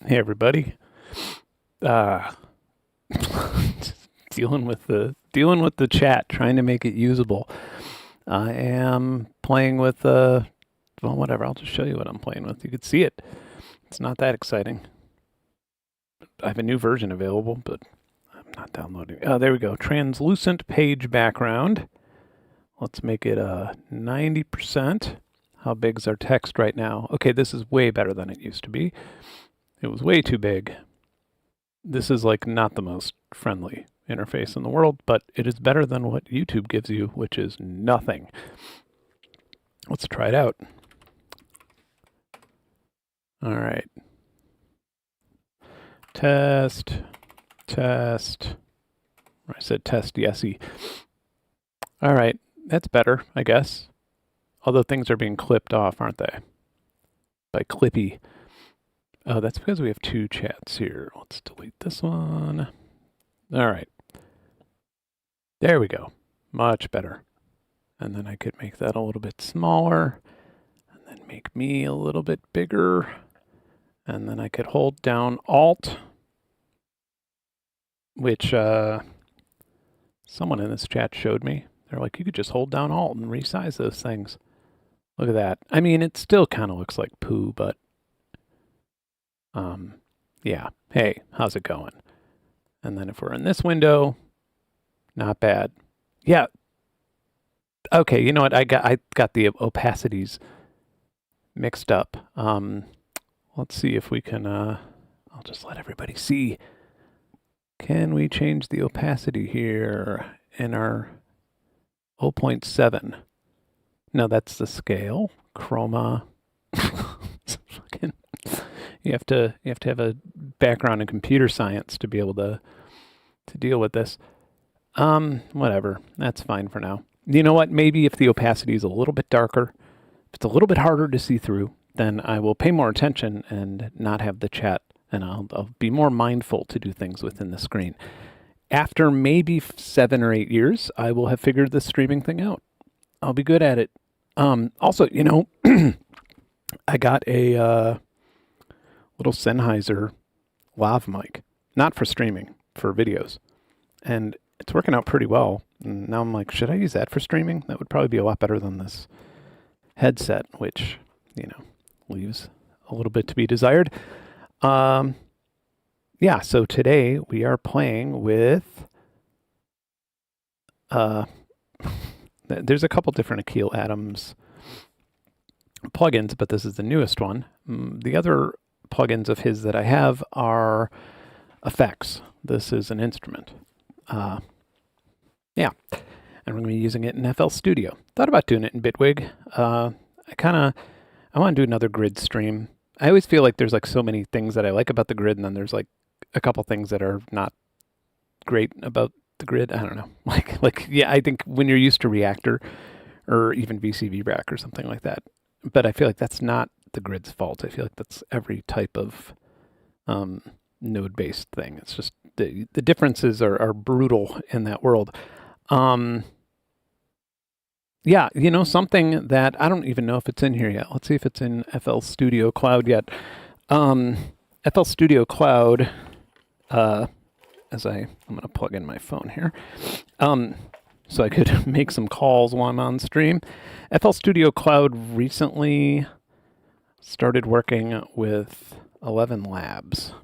Hey everybody. Uh just dealing with the chat, trying to make it usable. I am playing with well whatever, I'll just show you what I'm playing with. You could see it. It's not that exciting. I have a new version available, but I'm not downloading. Oh, there we go. Translucent page background. Let's make it 90%. How big's our text right now? Okay, this is way better than it used to be. It was way too big. This is like not the most friendly interface in the world, but it is better than what YouTube gives you, which is nothing. Let's try it out. All right. Test. I said test, yesy. All right, that's better, I guess. Although things are being clipped off, aren't they? By Clippy. Oh, that's because we have two chats here. Let's delete this one. All right. There we go. Much better. And then I could make that a little bit smaller. And then make me a little bit bigger. And then I could hold down Alt, which someone in this chat showed me. They're like, you could just hold down Alt and resize those things. Look at that. I mean, it still kind of looks like poo, but yeah. Hey, how's it going? And then if we're in this window, not bad. Yeah. Okay, you know what? I got the opacities mixed up. Let's see if we can I'll just let everybody see. Can we change the opacity here in our 0.7? No, that's the scale. Chroma. Fucking, you have to have a background in computer science to be able to deal with this. Whatever. That's fine for now. You know what? Maybe if the opacity is a little bit darker, if it's a little bit harder to see through, then I will pay more attention and not have the chat, and I'll be more mindful to do things within the screen. After maybe 7 or 8 years, I will have figured this streaming thing out. I'll be good at it. Also, you know, I got a little Sennheiser lav mic, not for streaming, for videos. And it's working out pretty well. And now I'm like, should I use that for streaming? That would probably be a lot better than this headset, which, you know, leaves a little bit to be desired. Yeah, so today we are playing with there's a couple different Aqeel Aadam's plugins, but this is the newest one. The other plugins of his that I have are effects. This is an instrument. Yeah, and we're going to be using it in FL Studio. Thought about doing it in Bitwig. I want to do another grid stream. I always feel like there's like so many things that I like about the grid, and then there's like a couple things that are not great about the grid. I don't know. Like yeah, I think when you're used to Reactor or even VCV Rack or something like that, but I feel like that's not the grid's fault. I feel like that's every type of node-based thing. It's just the differences are brutal in that world. Yeah, you know, something that I don't even know if it's in here yet. Let's see if it's in FL Studio Cloud yet. FL Studio Cloud, I'm going to plug in my phone here, so I could make some calls while I'm on stream. FL Studio Cloud recently started working with 11 Labs.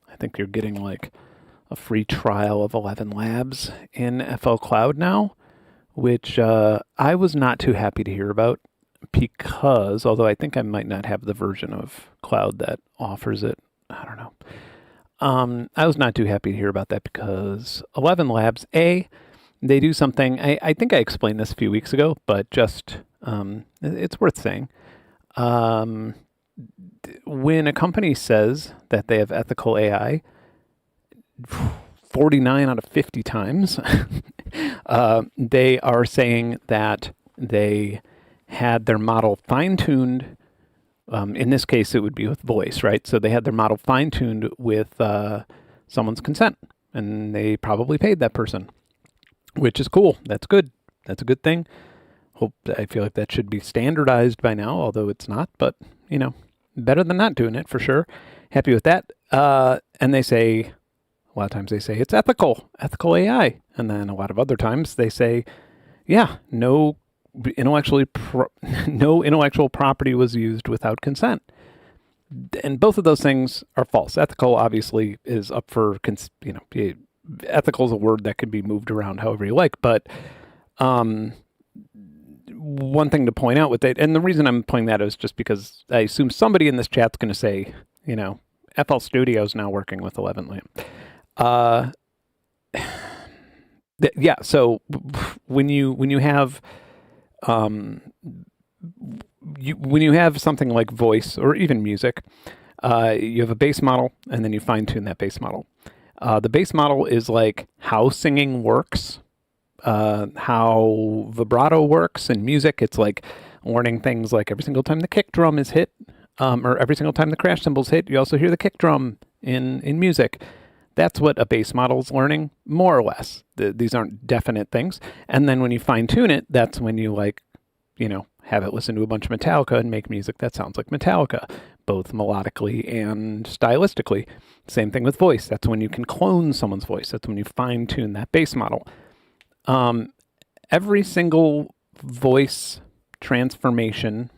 I think you're getting like a free trial of 11 Labs in FL Cloud now, which I was not too happy to hear about because, although I think I might not have the version of Cloud that offers it, I don't know. I was not too happy to hear about that because 11 Labs, they do something, I think I explained this a few weeks ago, but just, it's worth saying. When a company says that they have ethical AI, 49 out of 50 times, they are saying that they had their model fine-tuned. In this case, it would be with voice, right? So they had their model fine-tuned with someone's consent, and they probably paid that person, which is cool. That's good. That's a good thing. I feel like that should be standardized by now, although it's not, but, you know, better than not doing it for sure. Happy with that. And they say, a lot of times they say it's ethical AI. And then a lot of other times they say, yeah, no intellectual property was used without consent. And both of those things are false. Ethical obviously is up for, ethical is a word that can be moved around however you like. But one thing to point out with it, and the reason I'm pointing that is just because I assume somebody in this chat's going to say, FL Studio is now working with 11 Lamb. Yeah. So when you have when you have something like voice or even music, you have a base model and then you fine tune that base model. The base model is like how singing works, how vibrato works in music. It's like learning things like every single time the kick drum is hit, or every single time the crash cymbals hit, you also hear the kick drum in music. That's what a base model is learning, more or less. These aren't definite things. And then when you fine tune it, that's when you have it listen to a bunch of Metallica and make music that sounds like Metallica, both melodically and stylistically. Same thing with voice. That's when you can clone someone's voice. That's when you fine tune that base model. Every single voice transformation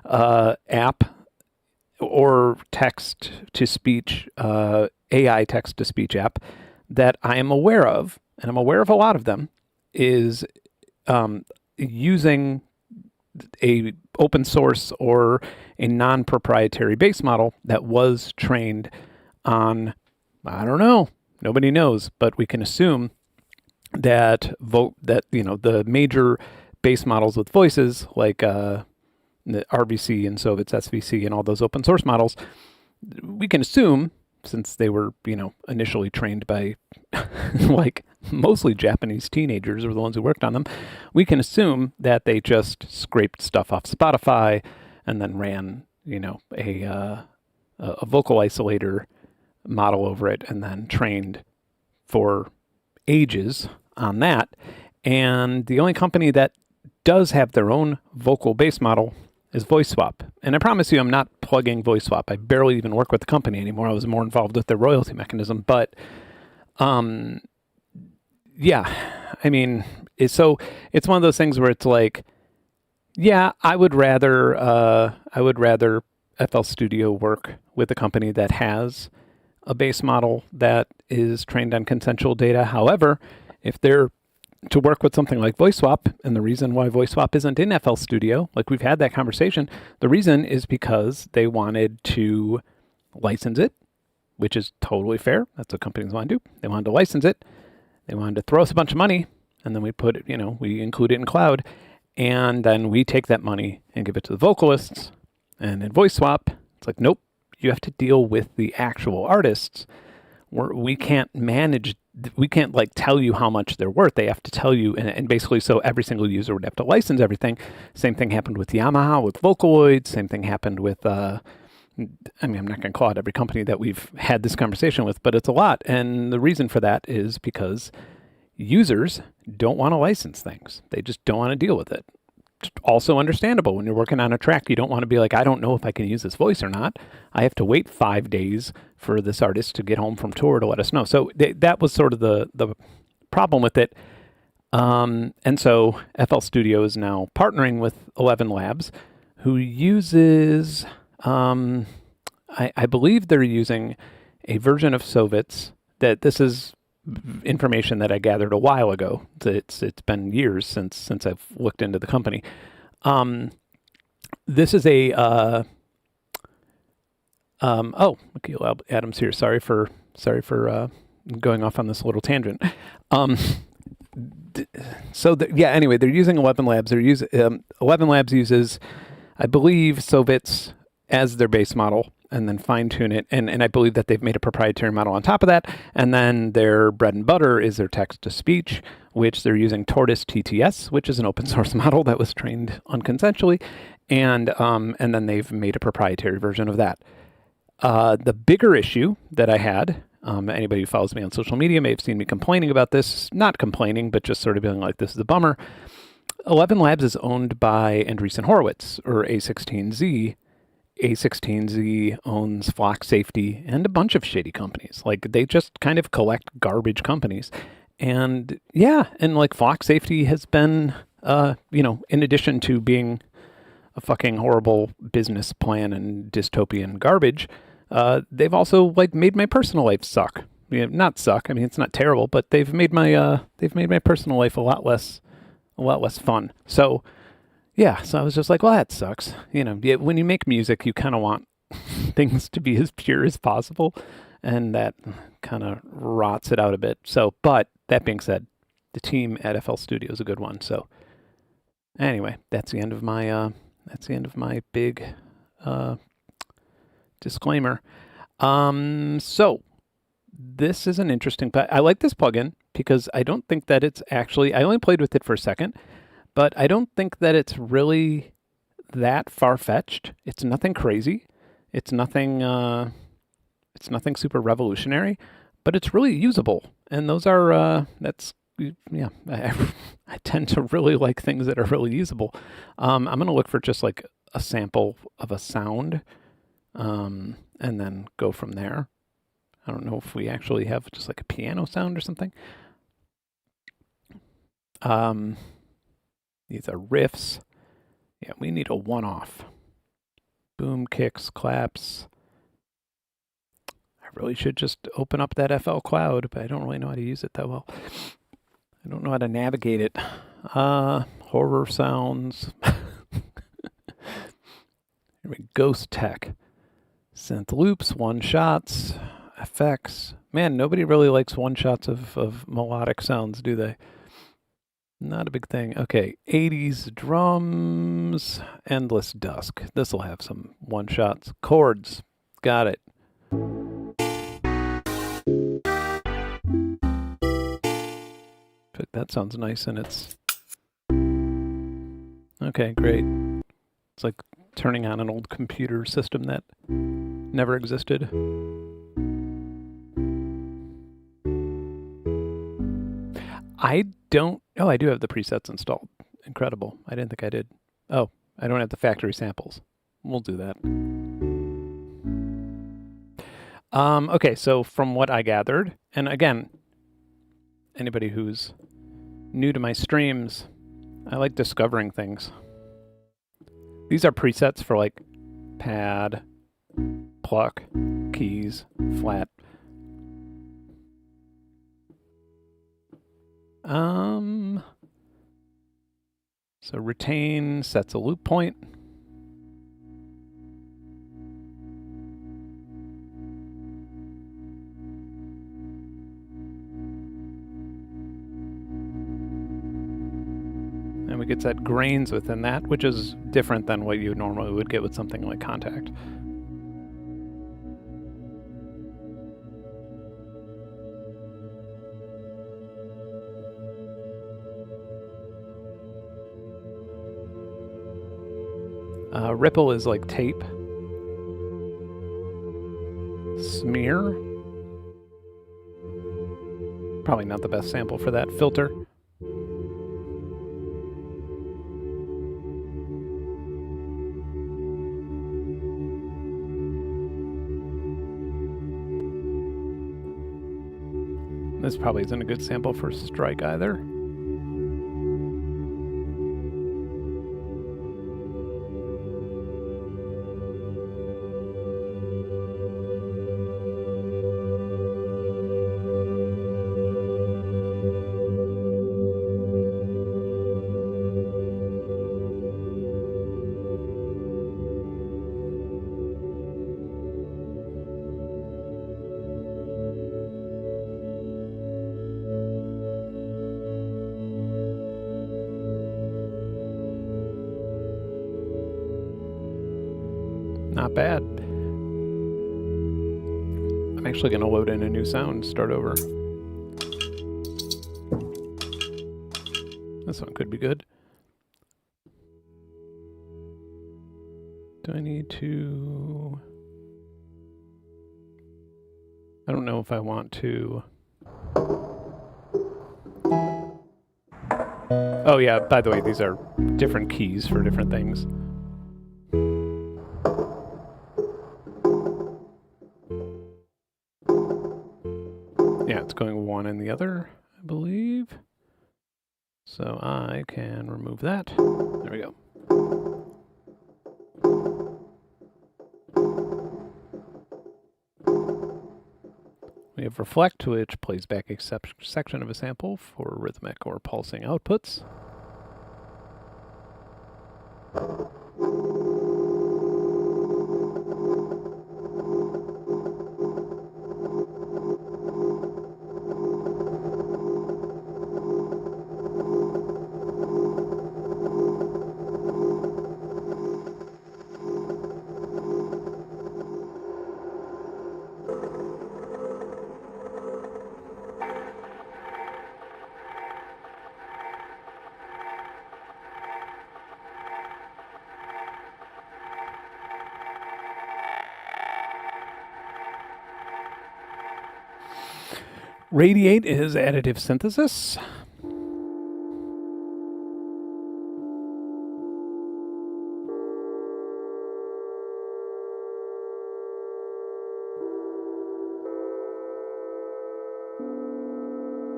app or text to speech, AI text to speech app that I am aware of, and I'm aware of a lot of them, is using a open source or a non-proprietary base model that was trained on, I don't know, nobody knows, but we can assume that the major base models with voices like the RVC and Sovit's SVC and all those open source models, we can assume, since they were, initially trained by like mostly Japanese teenagers were the ones who worked on them, we can assume that they just scraped stuff off Spotify and then ran, a vocal isolator model over it and then trained for ages on that. And the only company that does have their own vocal base model is VoiceSwap. And I promise you, I'm not plugging VoiceSwap. I barely even work with the company anymore. I was more involved with their royalty mechanism. But, yeah, I mean, it's one of those things where it's like, yeah, I would rather FL Studio work with a company that has a base model that is trained on consensual data. However, if they're to work with something like VoiceSwap, and the reason why VoiceSwap isn't in FL Studio, like we've had that conversation, the reason is because they wanted to license it, which is totally fair. That's what companies want to do. They wanted to license it. They wanted to throw us a bunch of money, and then we put it, we include it in cloud, and then we take that money and give it to the vocalists. And in VoiceSwap, it's like, nope, you have to deal with the actual artists. We can't tell you how much they're worth. They have to tell you, and basically, so every single user would have to license everything. Same thing happened with Yamaha, with Vocaloid. Same thing happened with, I'm not going to call it every company that we've had this conversation with, but it's a lot. And the reason for that is because users don't want to license things. They just don't want to deal with it. Also understandable. When you're working on a track, you don't want to be like, I don't know if I can use this voice or not. I have to wait 5 days for this artist to get home from tour to let us know. So that was sort of the problem with it. And so FL Studio is now partnering with 11 Labs, who uses, I believe they're using a version of Sovit's that this is information that I gathered a while ago. It's been years since I've looked into the company. This is a Aqeel Aadam's here. Sorry for going off on this little tangent. Anyway, they're using 11 Labs. 11 Labs uses, I believe, Sovit's as their base model, and then fine tune it. And I believe that they've made a proprietary model on top of that. And then their bread and butter is their text to speech, which they're using Tortoise TTS, which is an open source model that was trained unconsensually. And then they've made a proprietary version of that. The bigger issue that I had, anybody who follows me on social media may have seen me complaining about this, not complaining, but just sort of being like, this is a bummer. 11 Labs is owned by Andreessen Horowitz, or A16Z. A16Z owns Flock Safety and a bunch of shady companies. Like they just kind of collect garbage companies. And yeah, and like Flock Safety has been, in addition to being a fucking horrible business plan and dystopian garbage, they've also like made my personal life suck. Not suck. I mean, it's not terrible, but they've made my personal life a lot less fun. So yeah, so I was just like, well, that sucks. When you make music, you kind of want things to be as pure as possible, and that kind of rots it out a bit. So, but that being said, the team at FL Studio is a good one. So, anyway, that's the end of my big disclaimer. So this is an interesting. I like this plugin because I don't think that it's actually. I only played with it for a second. But I don't think that it's really that far-fetched. It's nothing crazy. It's nothing super revolutionary, but it's really usable. And those are, I tend to really like things that are really usable. I'm going to look for just like a sample of a sound, and then go from there. I don't know if we actually have just like a piano sound or something. These are riffs. Yeah, we need a one-off. Boom, kicks, claps. I really should just open up that FL Cloud, but I don't really know how to use it that well. I don't know how to navigate it. Horror sounds. Here we go. Ghost tech. Synth loops, one-shots, effects. Man, nobody really likes one-shots of melodic sounds, do they? Not a big thing. Okay, 80s drums, Endless Dusk. This will have some one-shots. Chords, got it. But that sounds nice, and it's... Okay, great. It's like turning on an old computer system that never existed. I do have the presets installed. Incredible. I didn't think I did. Oh, I don't have the factory samples. We'll do that. Okay, so from what I gathered, and again, anybody who's new to my streams, I like discovering things. These are presets for like pad, pluck, keys, flat. So retain sets a loop point. And we get set grains within that, which is different than what you normally would get with something like Contact. Ripple is like tape. Smear. Probably not the best sample for that. Filter. This probably isn't a good sample for strike either. Not bad. I'm actually going to load in a new sound, start over. This one could be good. Do I need to... I don't know if I want to... Oh yeah, by the way, these are different keys for different things. one and the other, I believe. So I can remove that. There we go. We have reflect, which plays back a section of a sample for rhythmic or pulsing outputs. Radiate is additive synthesis.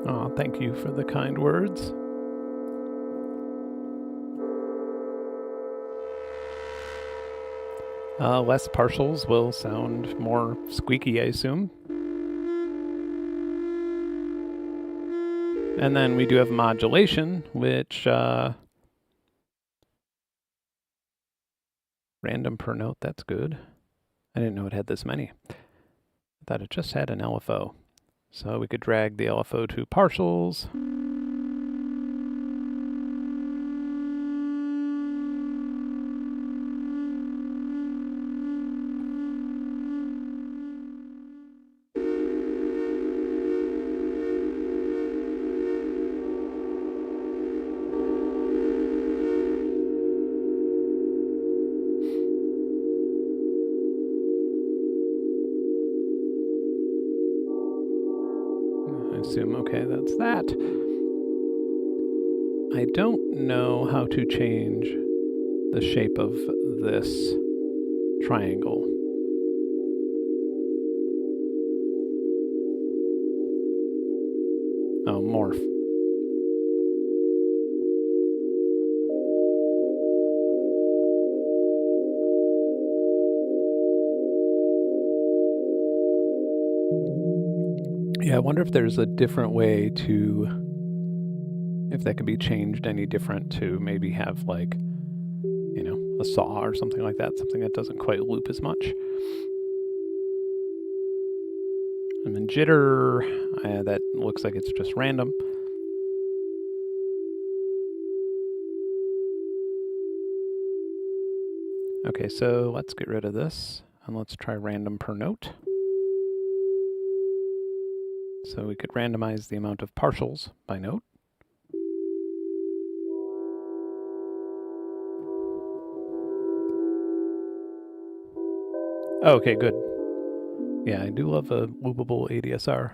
Oh, thank you for the kind words. Less partials will sound more squeaky, I assume. And then we do have modulation, which random per note, that's good. I didn't know it had this many. I thought it just had an LFO. So we could drag the LFO to partials. Assume, okay, that's that. I don't know how to change the shape of this triangle. Oh, morph. Yeah, I wonder if there's a different way to, if that could be changed any different to maybe have like, you know, a saw or something like that, something that doesn't quite loop as much. And then jitter, that looks like it's just random. Okay, so let's get rid of this and let's try random per note. So we could randomize the amount of partials by note. Okay, good. Yeah, I do love a loopable ADSR.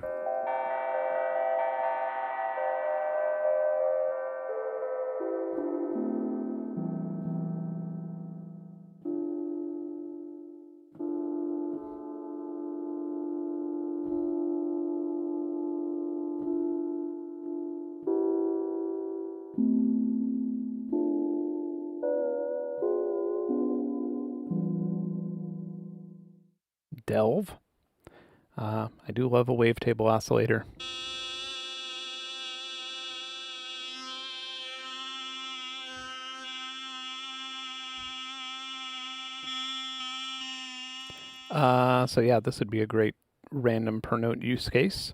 Delve. I do love a wavetable oscillator. So yeah, this would be a great random per note use case.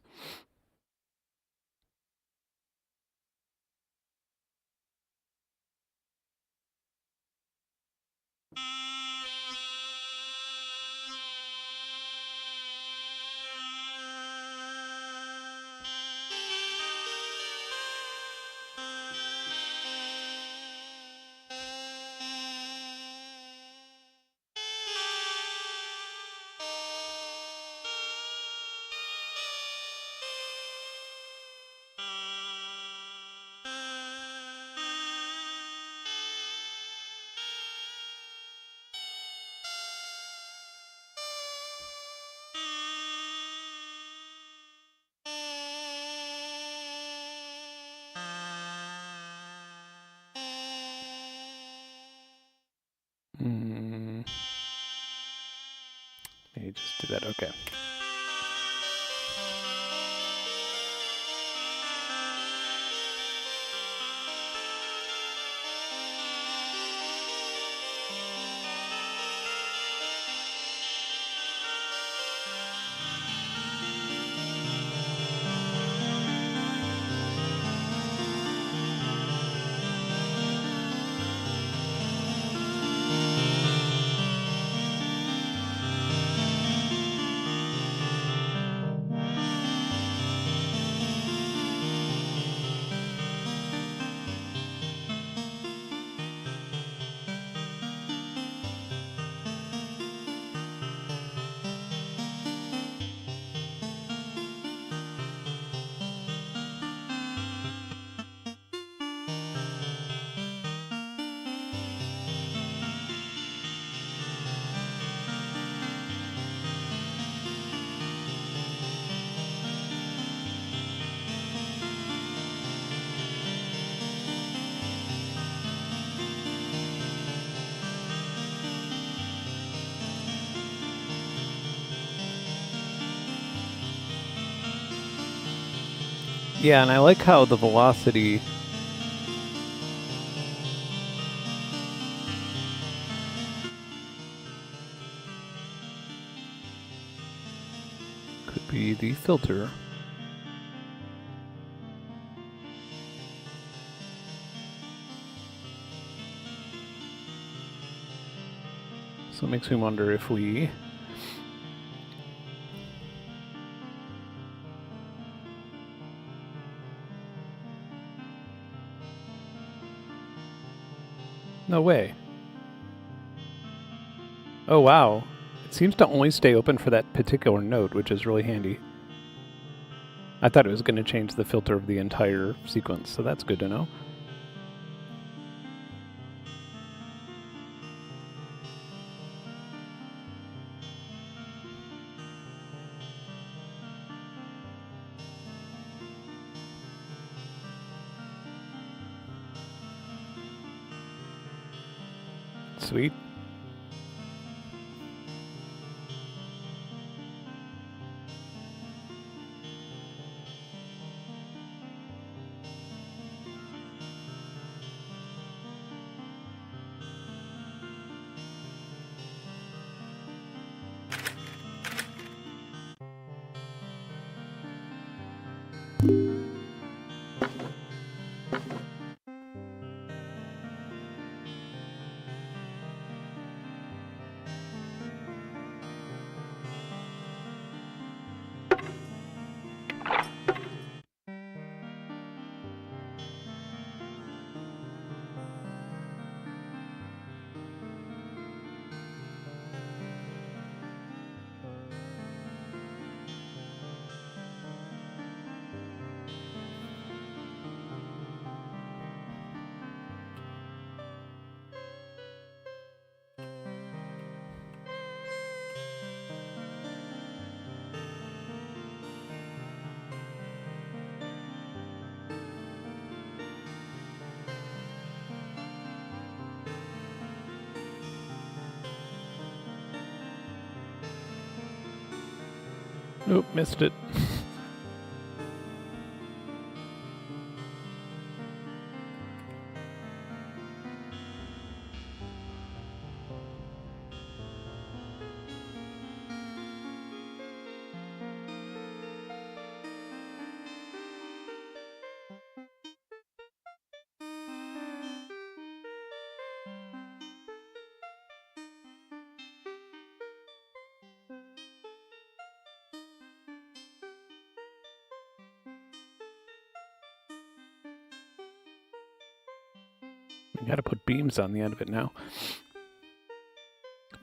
me just do that. Okay. Yeah, and I like how the velocity could be the filter. So it makes me wonder if we no way. Oh wow. It seems to only stay open for that particular note, which is really handy. I thought it was going to change the filter of the entire sequence, so that's good to know. Sweet. Nope, missed it. I gotta put beams on the end of it now.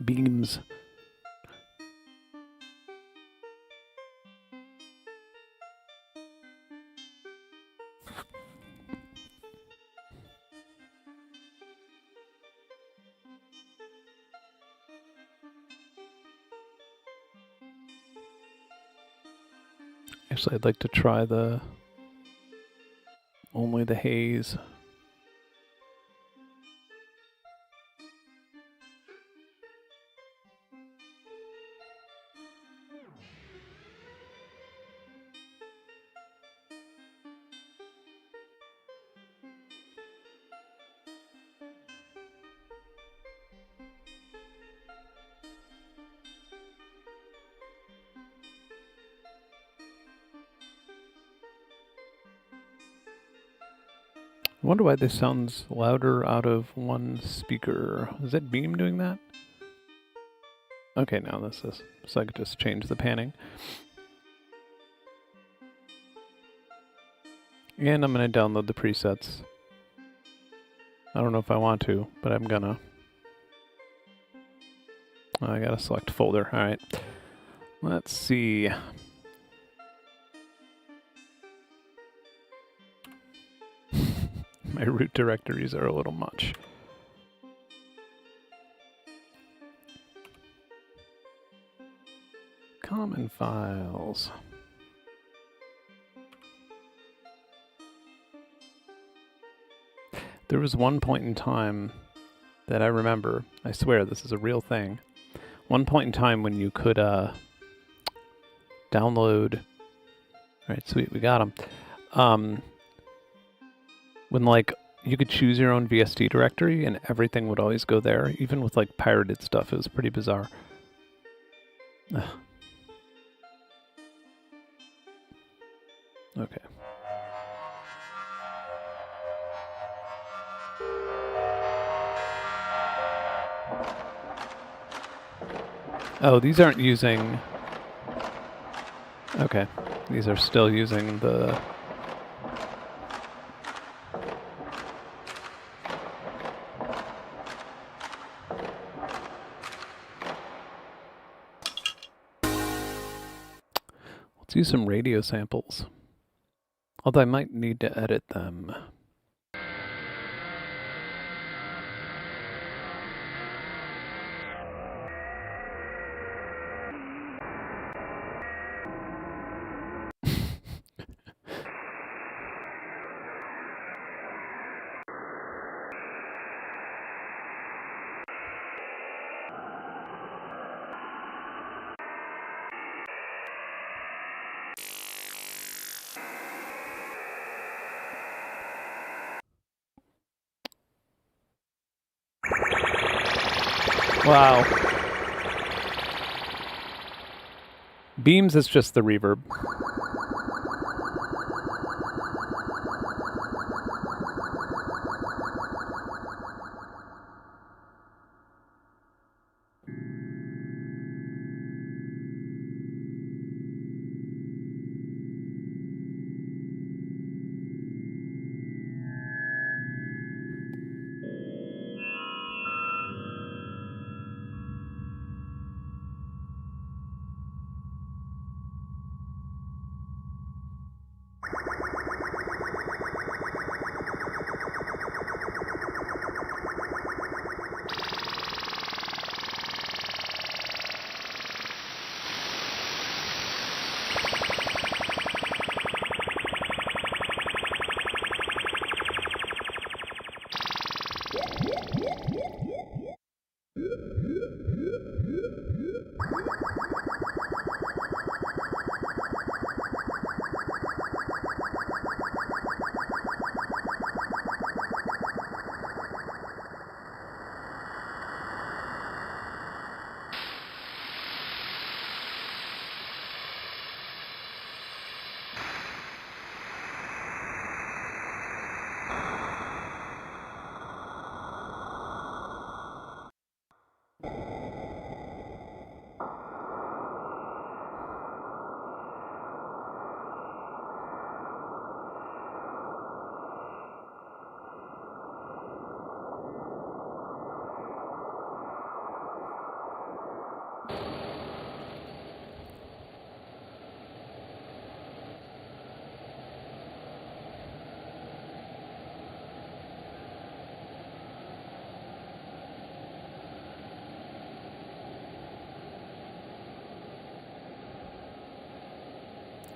Beams. Actually, I'd like to try only the haze. wonder why this sounds louder out of one speaker. Is it Beam doing that? Okay, now this is, so I could just change the panning. And I'm going to download the presets. I don't know if I want to, but I'm gonna. Oh, I gotta select folder. All right. Let's see. My root directories are a little much. Common files. There was one point in time that I remember, I swear this is a real thing, one point in time when you could download, alright, sweet, we got them, when like you could choose your own VST directory and everything would always go there, even with like pirated stuff. It was pretty bizarre. Ugh. Okay. Oh, these aren't using... Okay. These are still using the... Let's use some radio samples. Although I might need to edit them. Wow. Beams is just the reverb.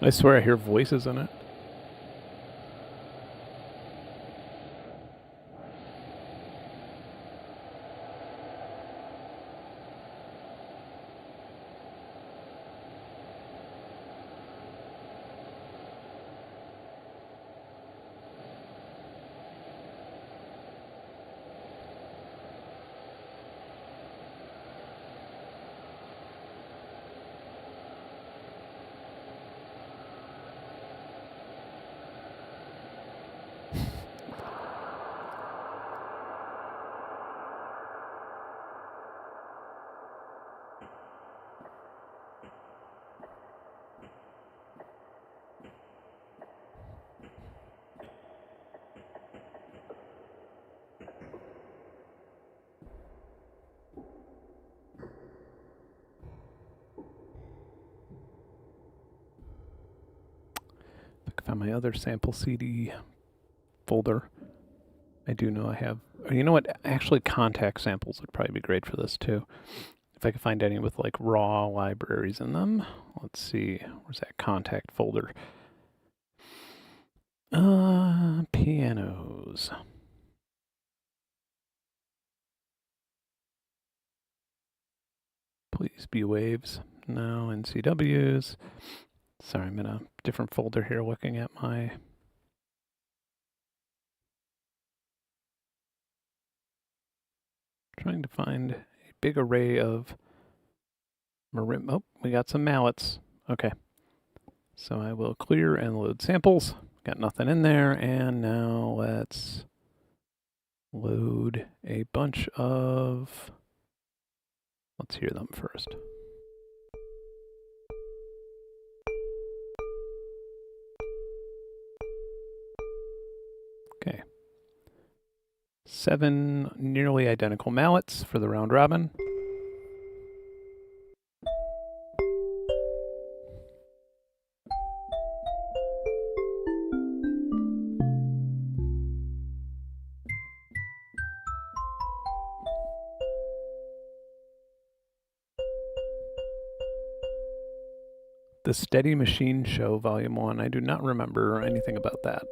I swear I hear voices in it. on my other sample CD folder. I do know I have, you know what, actually contact samples would probably be great for this too. If I could find any with like raw libraries in them. Let's see, where's that contact folder? Pianos. Please be waves. No, NCWs. Sorry, I'm in a different folder here looking at my... Trying to find a big array of... Oh, we got some mallets. Okay. So I will clear and load samples. Got nothing in there. And now let's load a bunch of... Let's hear them first. Okay. 7 nearly identical mallets for the round robin. The Steady Machine Show, Volume 1. I do not remember anything about that.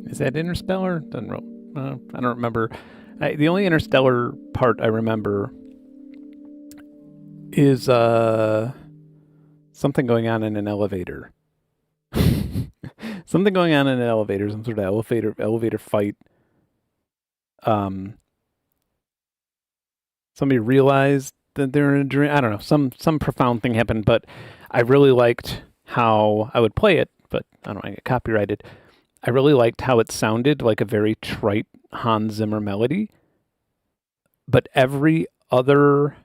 Is that Interstellar? I don't remember. The only Interstellar part I remember is something going on in an elevator. Something going on in an elevator, some sort of elevator fight. Somebody realized that they're in a dream. I don't know. Some profound thing happened, but I really liked how I would play it, but I don't know, I get copyrighted. I really liked how it sounded like a very trite Hans Zimmer melody. But every other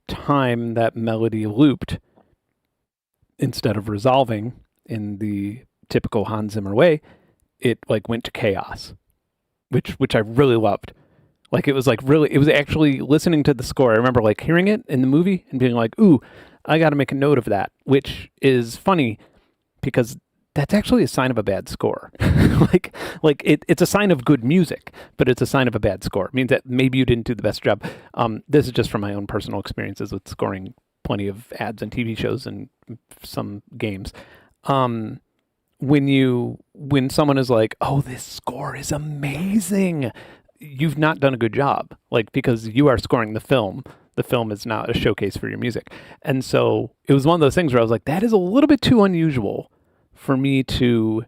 time that melody looped, instead of resolving in the typical Hans Zimmer way, it like went to chaos, which I really loved. Like it was actually listening to the score. I remember like hearing it in the movie and being like, ooh, I got to make a note of that, which is funny because that's actually a sign of a bad score. It's a sign of good music, but it's a sign of a bad score. It means that maybe you didn't do the best job. This is just from my own personal experiences with scoring plenty of ads and TV shows and some games. when someone is like, "Oh, this score is amazing," you've not done a good job. Like, because you are scoring the film. The film is not a showcase for your music. And so it was one of those things where I was like, that is a little bit too unusual for me to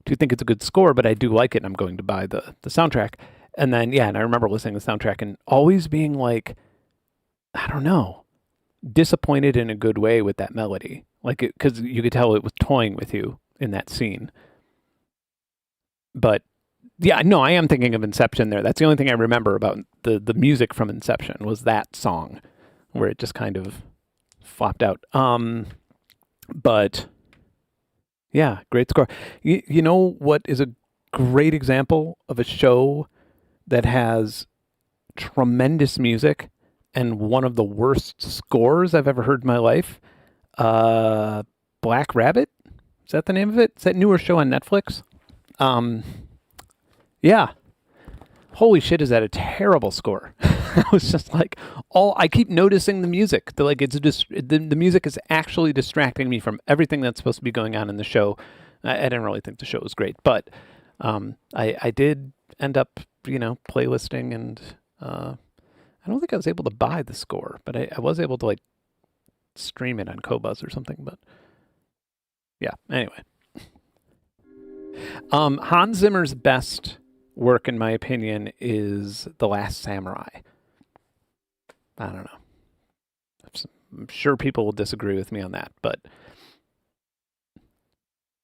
think it's a good score, but I do like it and I'm going to buy the soundtrack. And then and I remember listening to the soundtrack and always being like, I don't know, disappointed in a good way with that melody. Like, because you could tell it was toying with you in that scene. But yeah, no, I am thinking of Inception there. That's the only thing I remember about the music from Inception was that song where it just kind of flopped out. But yeah, great score. You know what is a great example of a show that has tremendous music and one of the worst scores I've ever heard in my life? Black Rabbit? Is that the name of it? Is that newer show on Netflix? Yeah. Holy shit, is that a terrible score? I was just like, I keep noticing the music. Like, it's just the music is actually distracting me from everything that's supposed to be going on in the show. I didn't really think the show was great, but I did end up, playlisting, and I don't think I was able to buy the score, but I was able to like stream it on Qobuz or something. But yeah, anyway, Hans Zimmer's best work, in my opinion, is The Last Samurai. I don't know. I'm sure people will disagree with me on that, but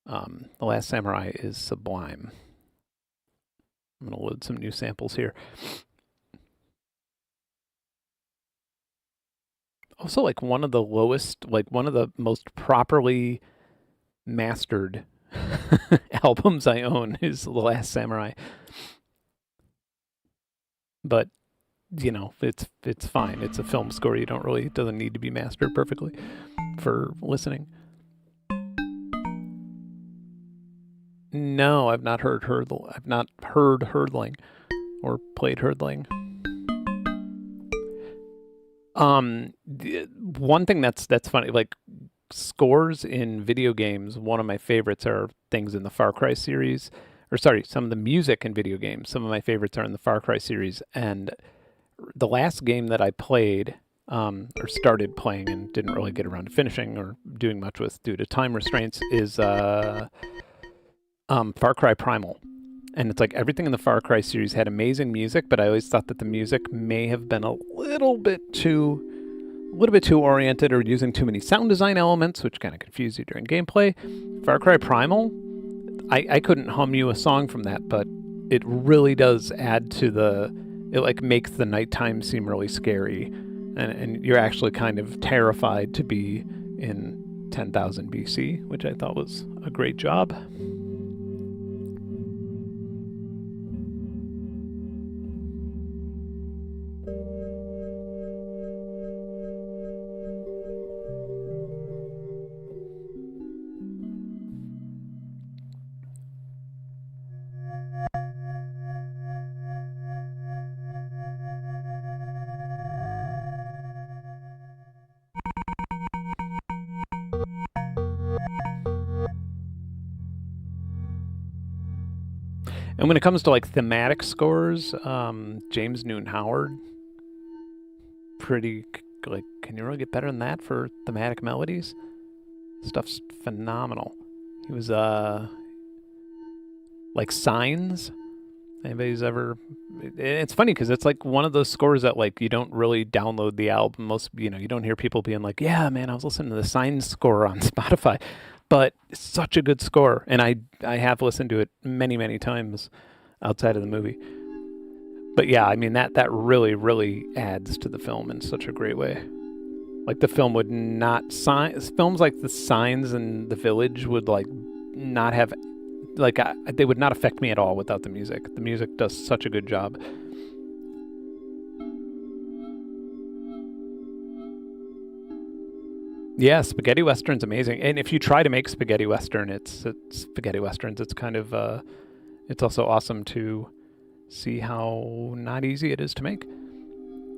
The Last Samurai is sublime. I'm going to load some new samples here. Also, like one of the most properly mastered albums I own is The Last Samurai. But it's fine. It's a film score. It doesn't need to be mastered perfectly for listening. No, I've not heard hurdling or played hurdling. One thing that's funny, like scores in video games, one of my favorites are things in the Far Cry series. Or sorry, some of the music in video games. Some of my favorites are in the Far Cry series. And the last game that I played, or started playing and didn't really get around to finishing or doing much with due to time restraints, is Far Cry Primal. And it's like everything in the Far Cry series had amazing music, but I always thought that the music may have been a little bit too oriented or using too many sound design elements, which kind of confused you during gameplay. Far Cry Primal, I couldn't hum you a song from that, but it really does add to it like makes the nighttime seem really scary, and you're actually kind of terrified to be in 10,000 BC, which I thought was a great job. And when it comes to like thematic scores, James Newton Howard, pretty like, can you really get better than that for thematic melodies? Stuff's phenomenal. He was like Signs. Anybody's ever? It's funny because it's like one of those scores that like you don't really download the album. You don't hear people being like, "Yeah, man, I was listening to the Signs score on Spotify," but it's such a good score, and I have listened to it many, many times outside of the movie. But yeah, I mean that really, really adds to the film in such a great way. Like the film would not films like The Signs and The Village would like not have. Like, they would not affect me at all without the music. The music does such a good job. Yeah, spaghetti western's amazing. And if you try to make spaghetti western, it's spaghetti westerns. It's kind of it's also awesome to see how not easy it is to make.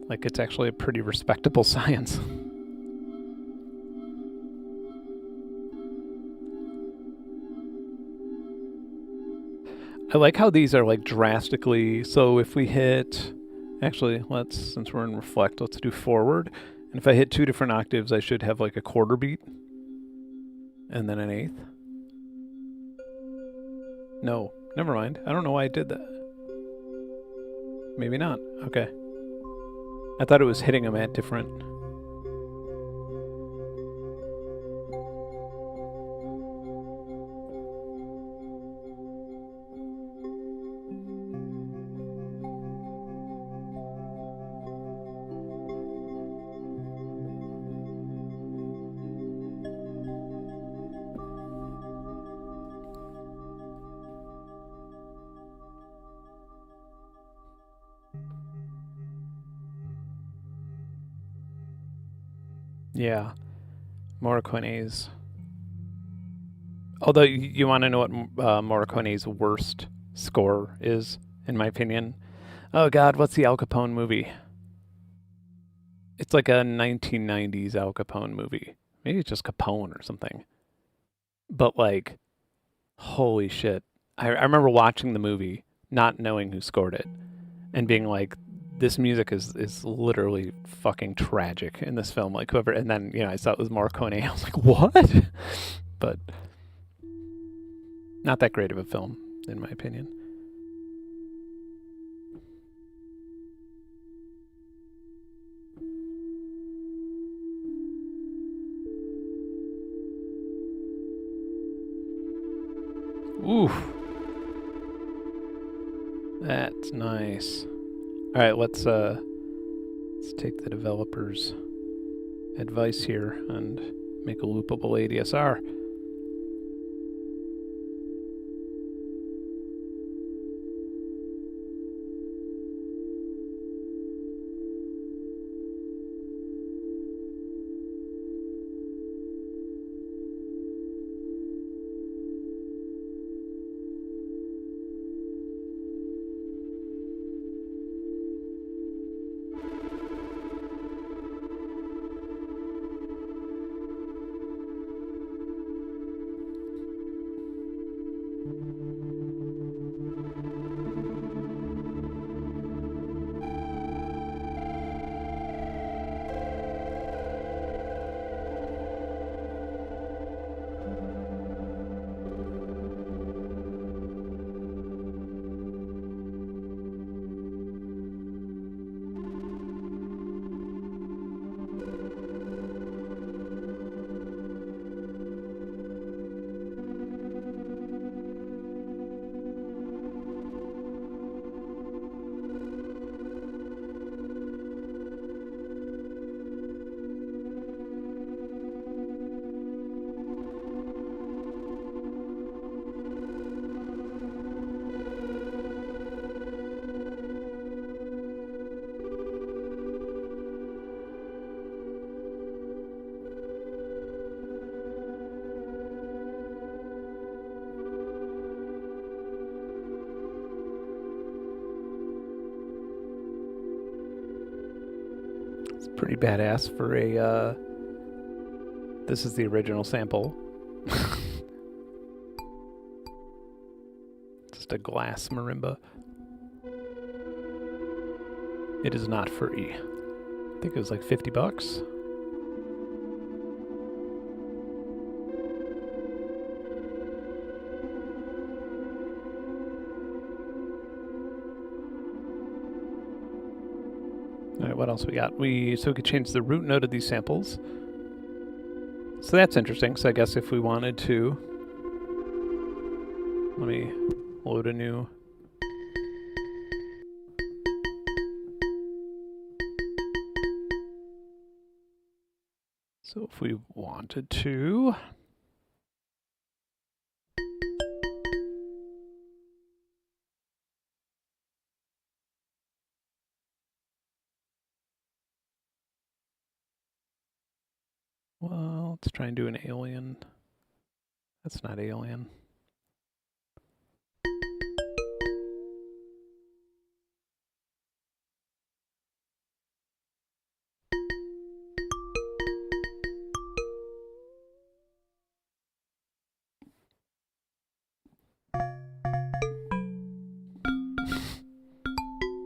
Like, it's actually a pretty respectable science. I like how these are like drastically. So if we hit, actually, since we're in reflect, let's do forward. And if I hit 2 different octaves, I should have like a quarter beat and then an eighth. No, never mind. I don't know why I did that. Maybe not. Okay. I thought it was hitting them at different. Yeah, Morricone's. Although you want to know what Morricone's worst score is, in my opinion. Oh God, what's the Al Capone movie? It's like a 1990s Al Capone movie. Maybe it's just Capone or something. But like, holy shit! I remember watching the movie, not knowing who scored it, and being like, this music is literally fucking tragic in this film. Like whoever, and then I saw it was Morricone. I was like, what? But not that great of a film, in my opinion. Ooh, that's nice. All right, let's take the developer's advice here and make a loopable ADSR. Pretty badass for a, this is the original sample. Just a glass marimba. It is not free. I think it was like $50. Alright, what else we got? So we could change the root note of these samples. So that's interesting. So I guess if we wanted to, let me load a new. So if we wanted to, well, let's try and do an alien. That's not alien.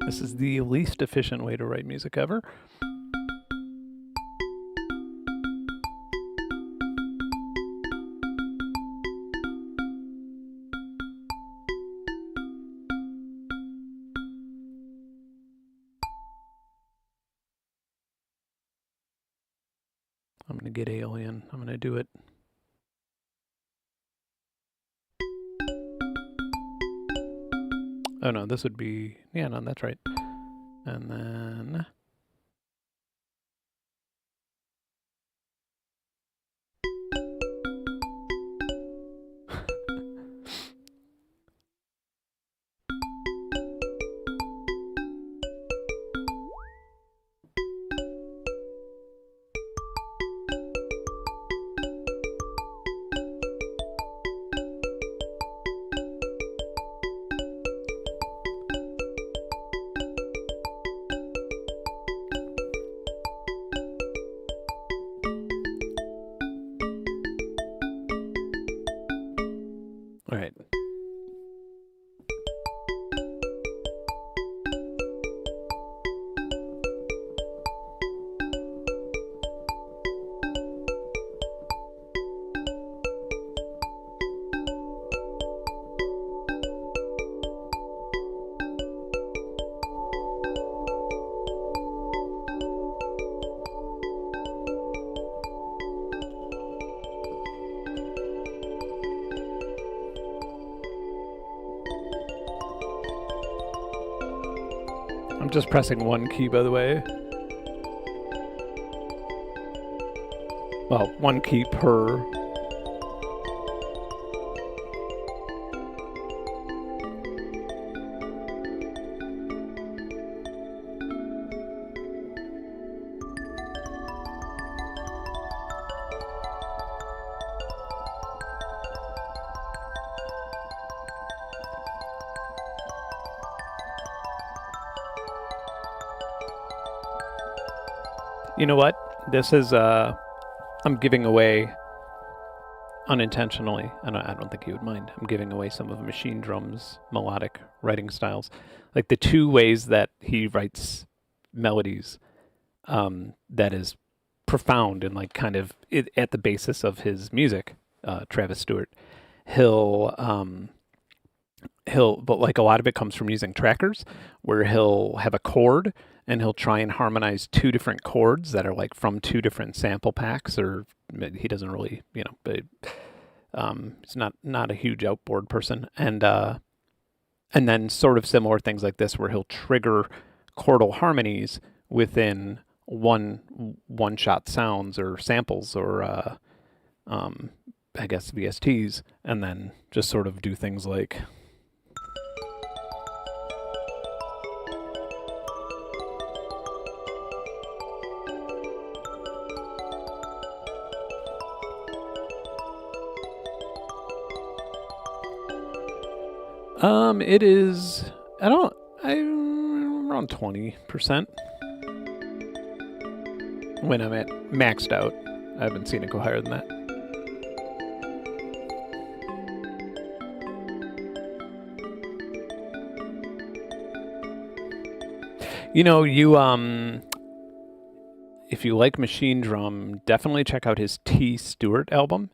This is the least efficient way to write music ever. I'm going to get Alien. I'm going to do it. Oh no, this would be, yeah, no, that's right. And then all right. I'm just pressing one key, by the way. Well, one key per. You know what? This is, I'm giving away, unintentionally, and I don't think you would mind, I'm giving away some of Machine Drum's melodic writing styles. Like the two ways that he writes melodies, that is profound and like kind of at the basis of his music, Travis Stewart. But like a lot of it comes from using trackers where he'll have a chord and he'll try and harmonize two different chords that are like from two different sample packs, or he doesn't really, but he's not a huge outboard person. And then sort of similar things like this where he'll trigger chordal harmonies within one shot sounds or samples or I guess VSTs, and then just sort of do things like it is, I'm around 20% when I'm at maxed out. I haven't seen it go higher than that. If you like Machine Drum, definitely check out his T. Stewart album,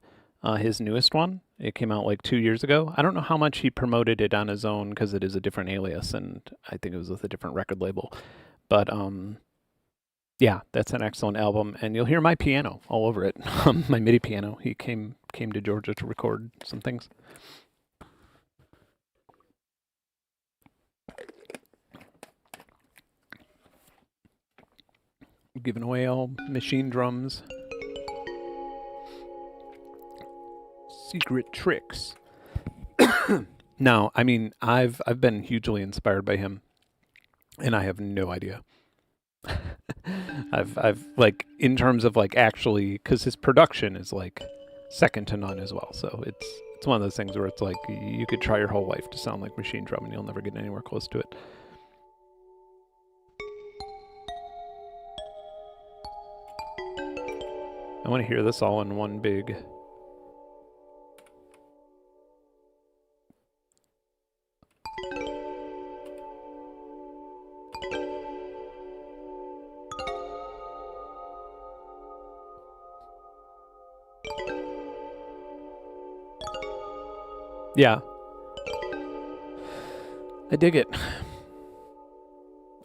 his newest one. It came out like 2 years ago. I don't know how much he promoted it on his own because it is a different alias, and I think it was with a different record label. But yeah, that's an excellent album, and you'll hear my piano all over it. My MIDI piano. He came to Georgia to record some things. Giving away all Machine Drums secret tricks. No, I mean I've been hugely inspired by him, and I have no idea. I've like in terms of like actually, because his production is like second to none as well. So it's one of those things where it's like you could try your whole life to sound like Machine Drum, and you'll never get anywhere close to it. I want to hear this all in one big. Yeah. I dig it.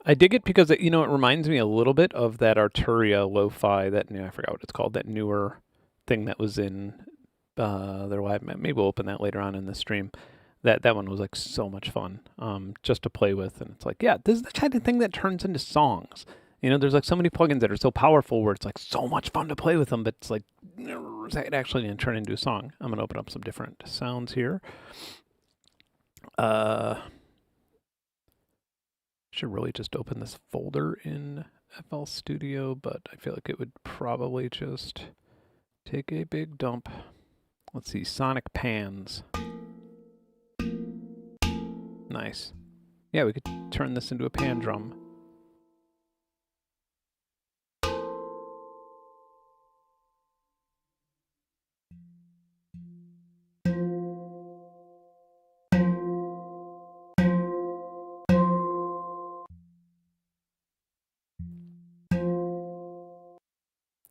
I dig it because it reminds me a little bit of that Arturia lo-fi, I forgot what it's called, that newer thing that was in their live. Maybe we'll open that later on in the stream. That one was like so much fun just to play with, and it's like, yeah, this is the kind of thing that turns into songs. There's like so many plugins that are so powerful where it's like so much fun to play with them, but it's like it actually didn't turn into a song. I'm gonna open up some different sounds here. Should really just open this folder in FL Studio, but I feel like it would probably just take a big dump. Let's see, sonic pans. Nice. Yeah, we could turn this into a pan drum.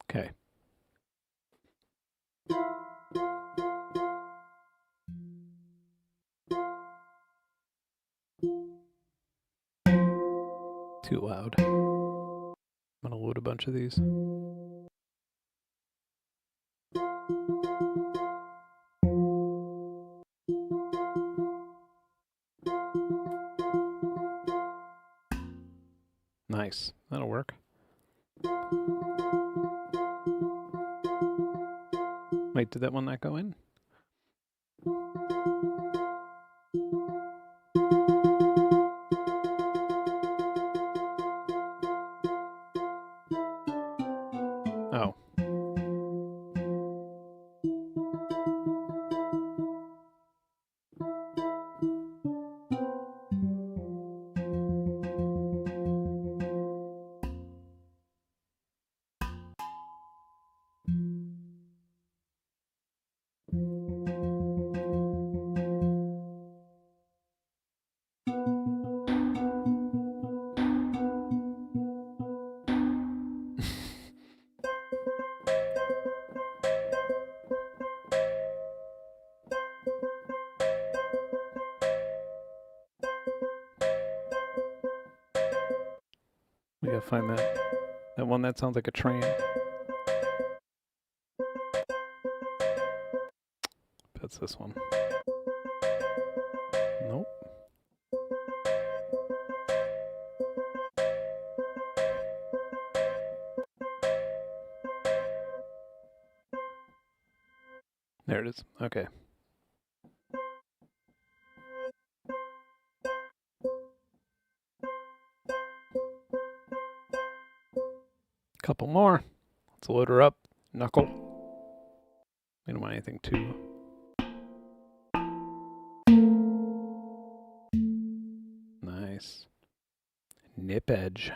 Okay. Too loud. I'm gonna load a bunch of these. Nice. That'll work. Wait, did that one not go in? Oh. We gotta find that one that sounds like a train. That's this one. Nope. There it is. Okay. Couple more. Let's load her up. Knuckle. We don't want anything too. Nice. Nip edge.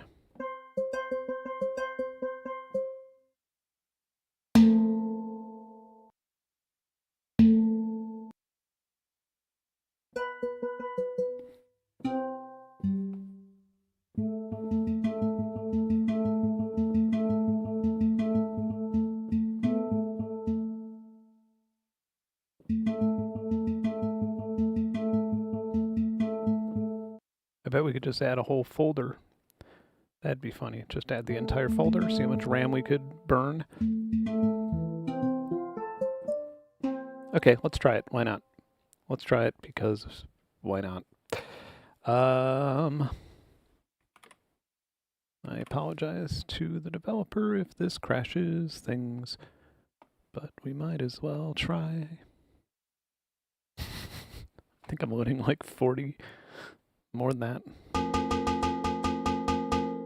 I bet we could just add a whole folder. That'd be funny. Just add the entire folder, see how much RAM we could burn. Okay, let's try it. Why not? Let's try it because why not? I apologize to the developer if this crashes things, but we might as well try. I think I'm loading like 40, more than that.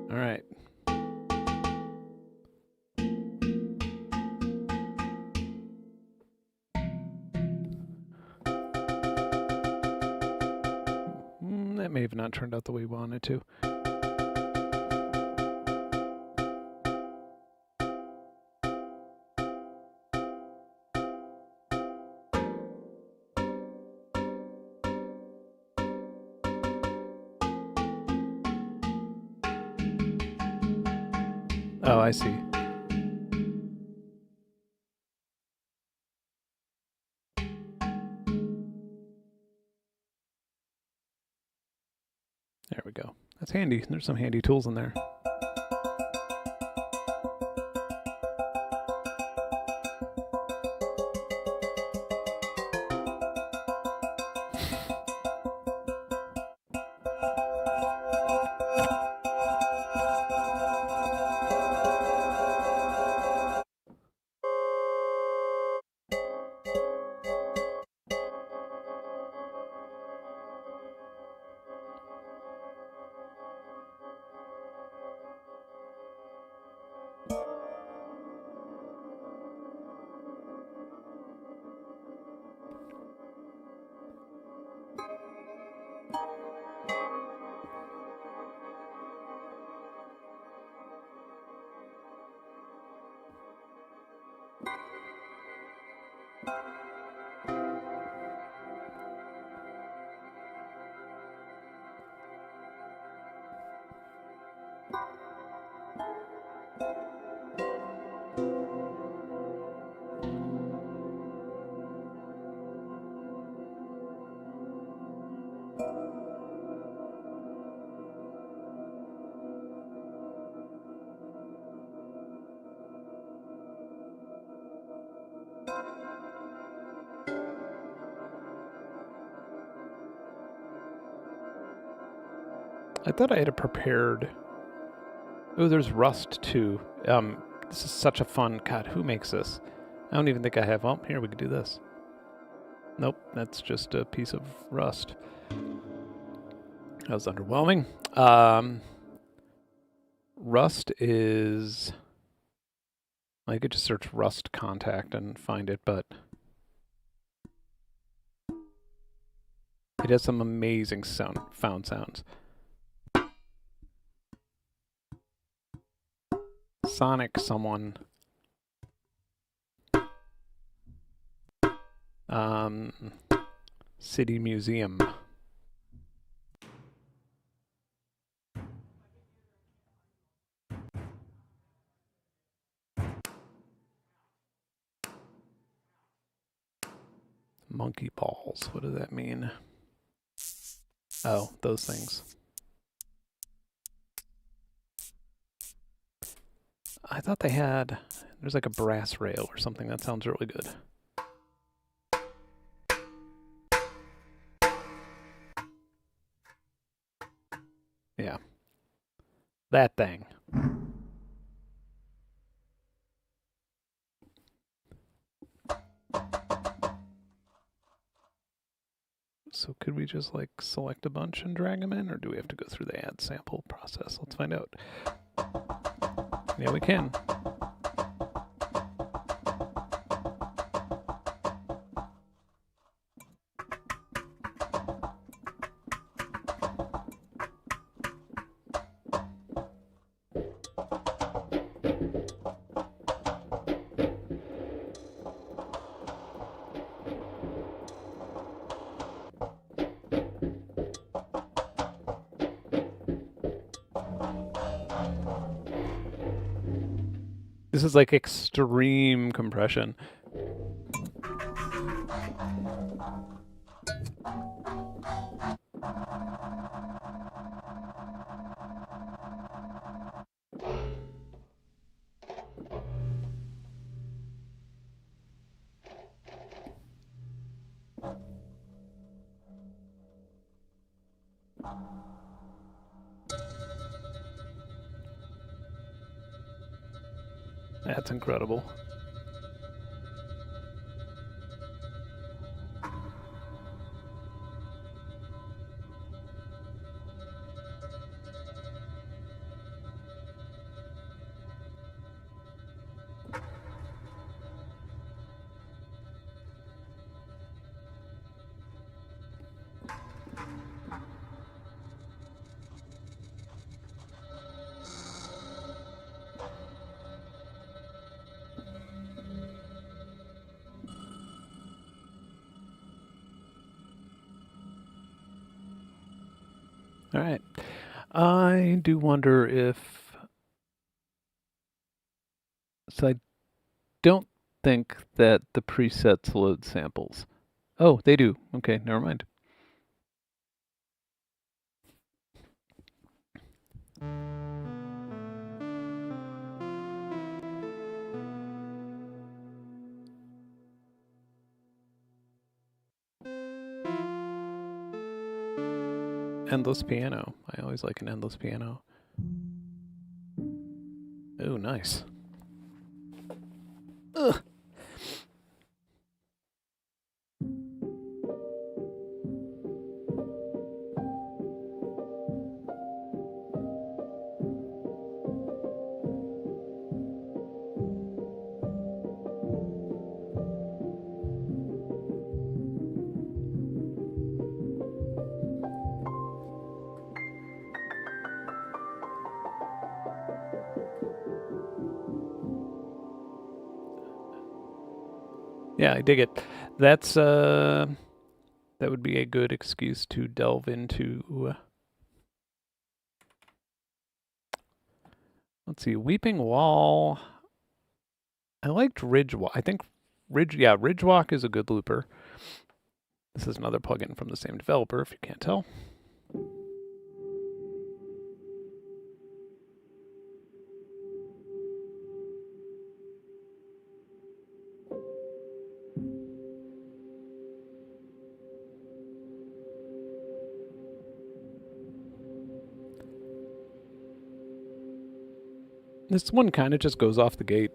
All right. That may have not turned out the way we wanted to. Oh, I see. There we go. That's handy. There's some handy tools in there. I thought I had it prepared. Oh, there's Rust too. This is such a fun. God, who makes this? I don't even think I have. Oh, here we can do this. Nope, that's just a piece of Rust. That was underwhelming. Rust is. I could just search Rust contact and find it, but it has some amazing found sounds. Sonic someone. City Museum. Monkey balls. What does that mean? Oh, those things. I thought they had, there's like a brass rail or something. That sounds really good. Yeah. That thing. So could we just like select a bunch and drag them in, or do we have to go through the add sample process? Let's find out. Yeah, we can. This is like extreme compression. That's incredible. All right. I do wonder if... So I don't think that the presets load samples. Oh, they do. Okay, never mind. endless piano. I always like an endless piano. Oh, nice. Ugh. Yeah, I dig it. That's that would be a good excuse to delve into. Let's see, Weeping Wall. I liked Ridge Walk. I think Ridge Walk is a good looper. This is another plugin from the same developer, if you can't tell. This one kind of just goes off the gate.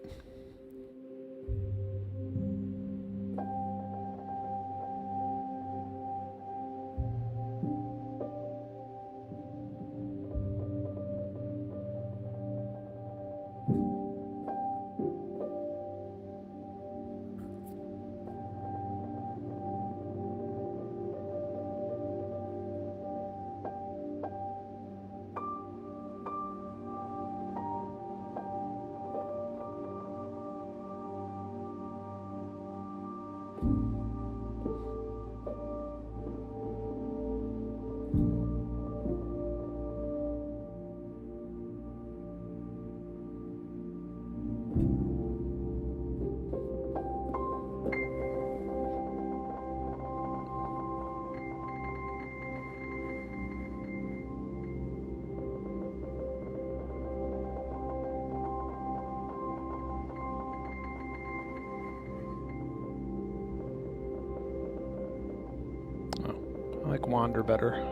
I like Wander better.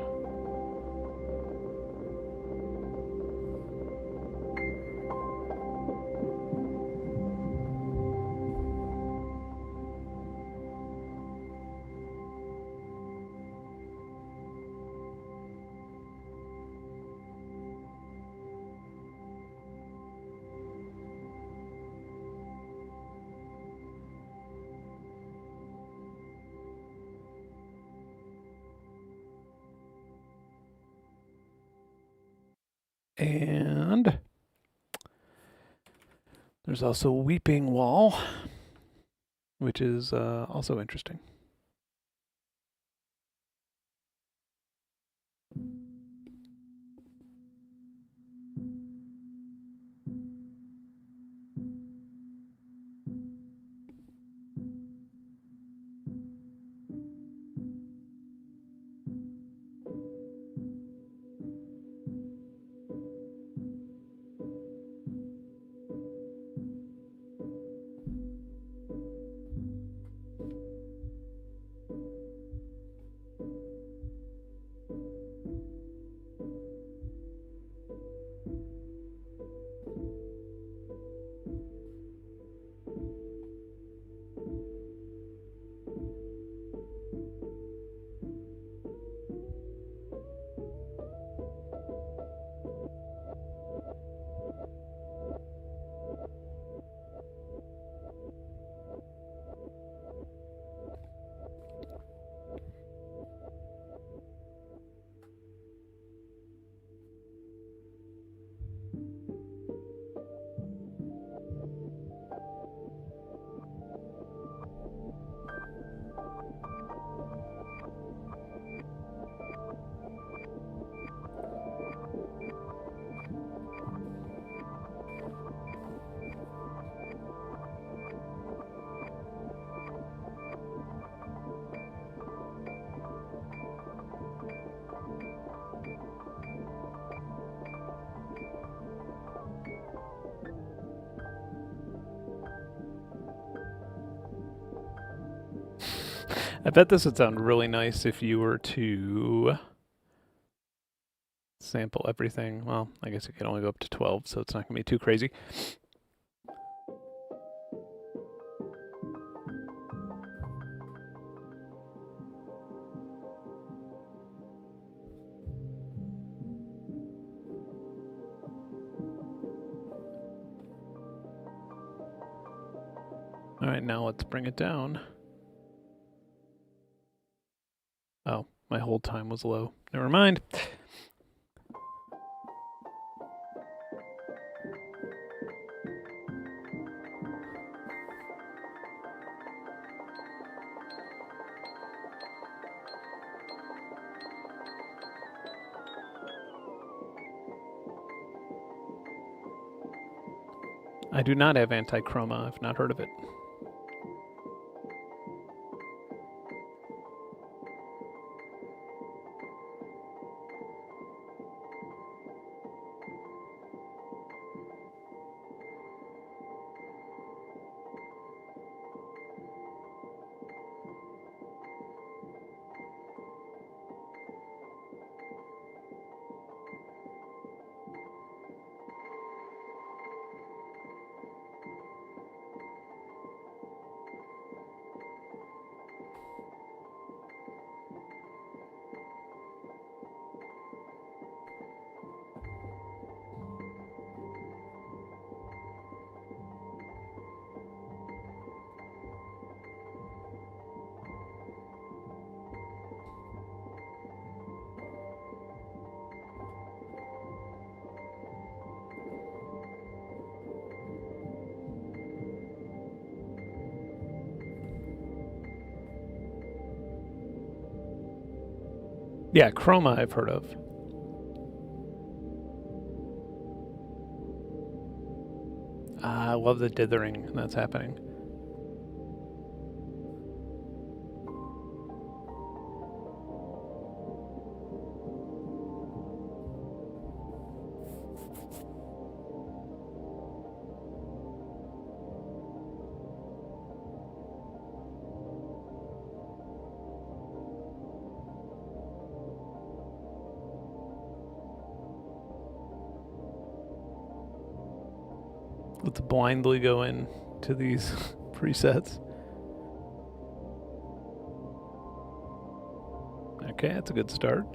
And there's also Weeping Wall, which is also interesting. I bet this would sound really nice if you were to sample everything. Well, I guess it can only go up to 12, so it's not going to be too crazy. All right, now let's bring it down. Oh, my hold time was low. Never mind. I do not have anti-chroma. I've not heard of it. Yeah, chroma I've heard of. I love the dithering that's happening. Let's blindly go in to these presets. Okay, that's a good start.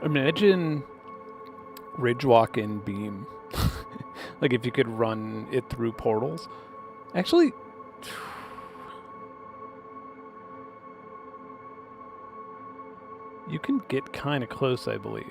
Imagine Ridgewalk in Beam. Like if you could run it through portals. Actually, you can get kind of close, I believe.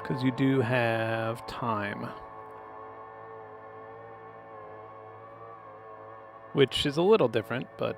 Because you do have time. Which is a little different, but...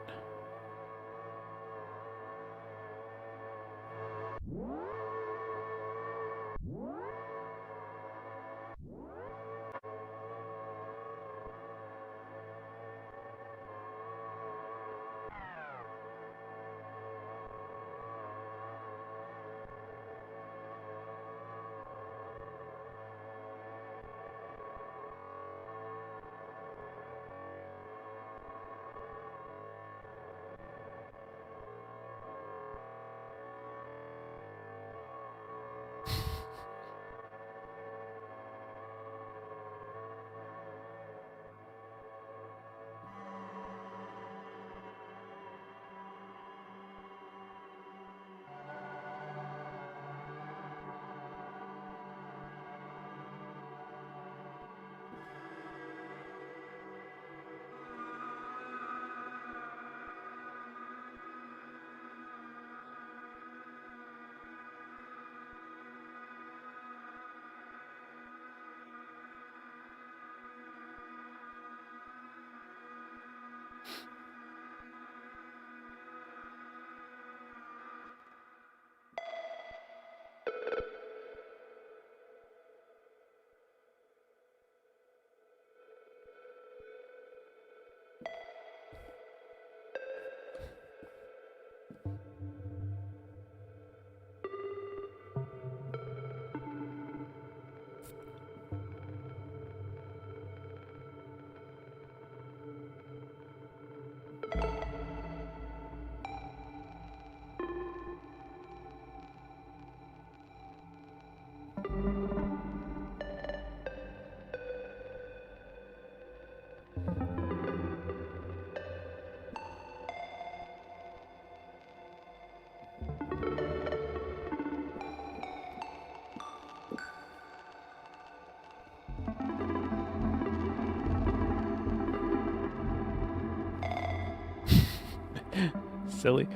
Silly.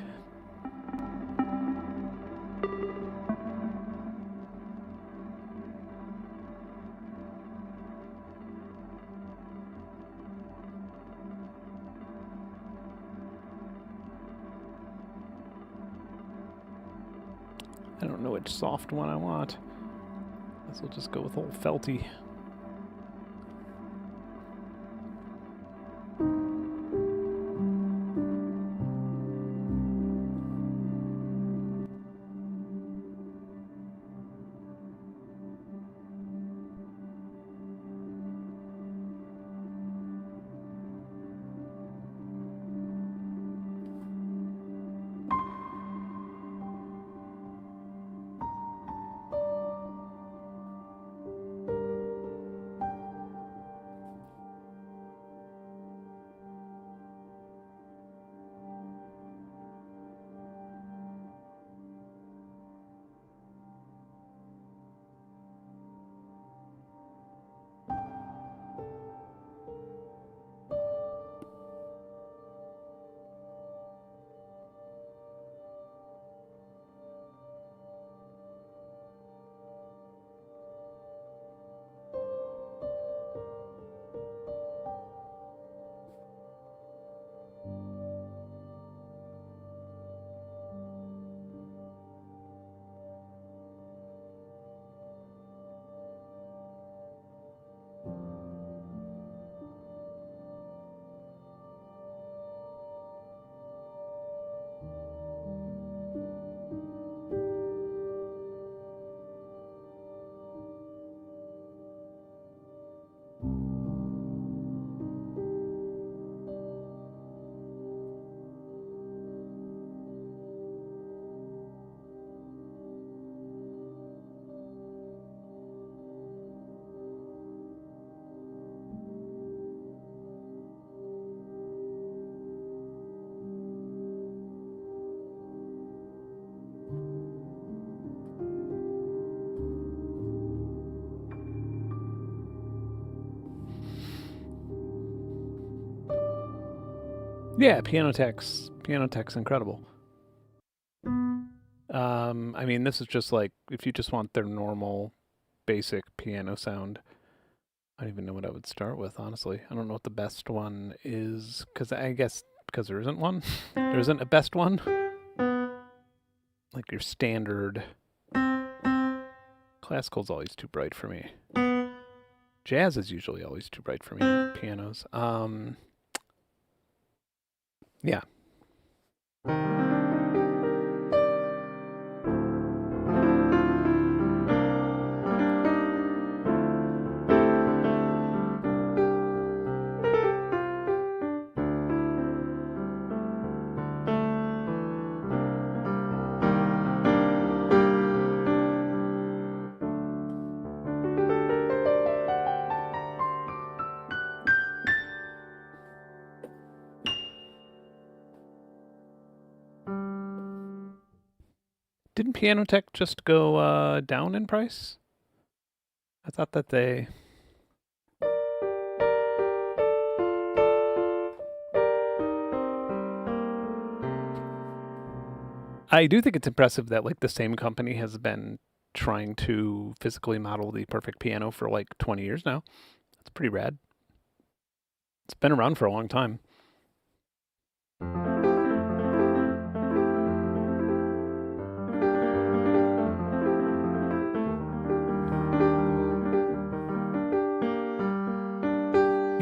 I don't know which soft one I want. Guess we'll just go with old felty. Yeah, Pianotech's incredible. I mean, this is just like, if you just want their normal, basic piano sound, I don't even know what I would start with, honestly. I don't know what the best one is, because I guess because there isn't one. There isn't a best one. Like your standard. Classical's always too bright for me. Jazz is usually always too bright for me. Pianos. Yeah. Didn't Pianotech just go down in price? I thought that they... I do think it's impressive that like the same company has been trying to physically model the perfect piano for like 20 years now. That's pretty rad. It's been around for a long time.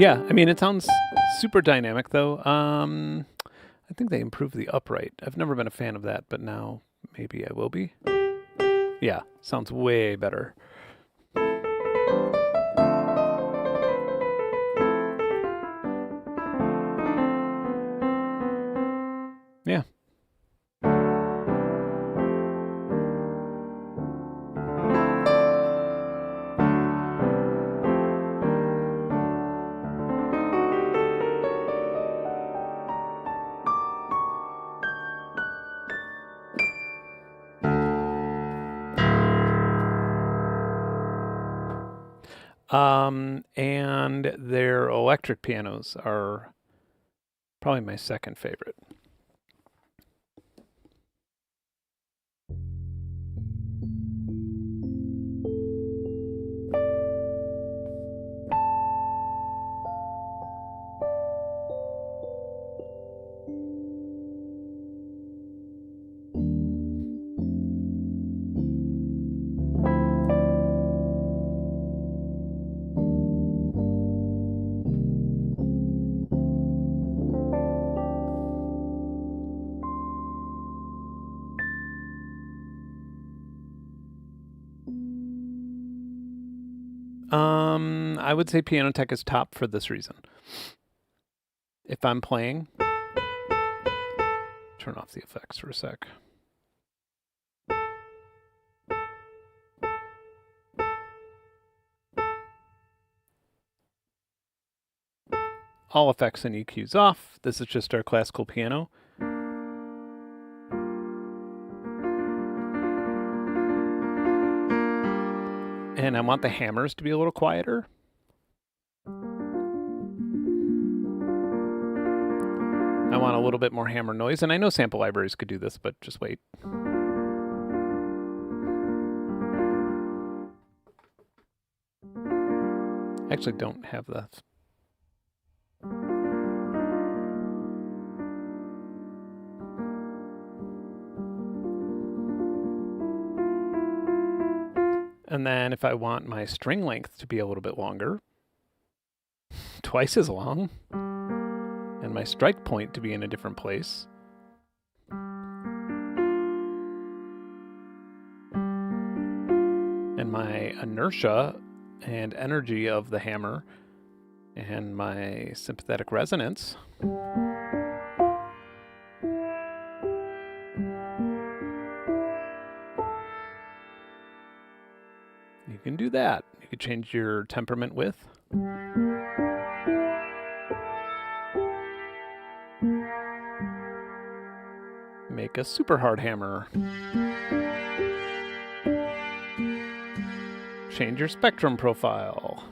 Yeah, I mean, it sounds super dynamic though. I think they improved the upright. I've never been a fan of that, but now maybe I will be. Yeah, sounds way better. Yeah. And their electric pianos are probably my second favorite. I would say Pianotech is top for this reason. If I'm playing, turn off the effects for a sec. All effects and EQs off. This is just our classical piano. And I want the hammers to be a little quieter. I want a little bit more hammer noise, and I know sample libraries could do this, but just wait. I actually don't have the... And then if I want my string length to be a little bit longer, twice as long, and my strike point to be in a different place, and my inertia and energy of the hammer, and my sympathetic resonance, you can do that. You could change your temperament width. Make a super hard hammer. Change your spectrum profile.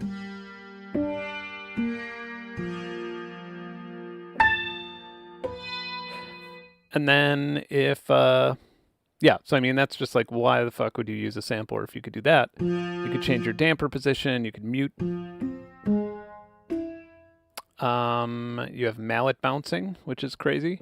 And then if, yeah, so I mean, that's just like, why the fuck would you use a sampler if you could do that? You could change your damper position, you could mute. You have mallet bouncing, which is crazy.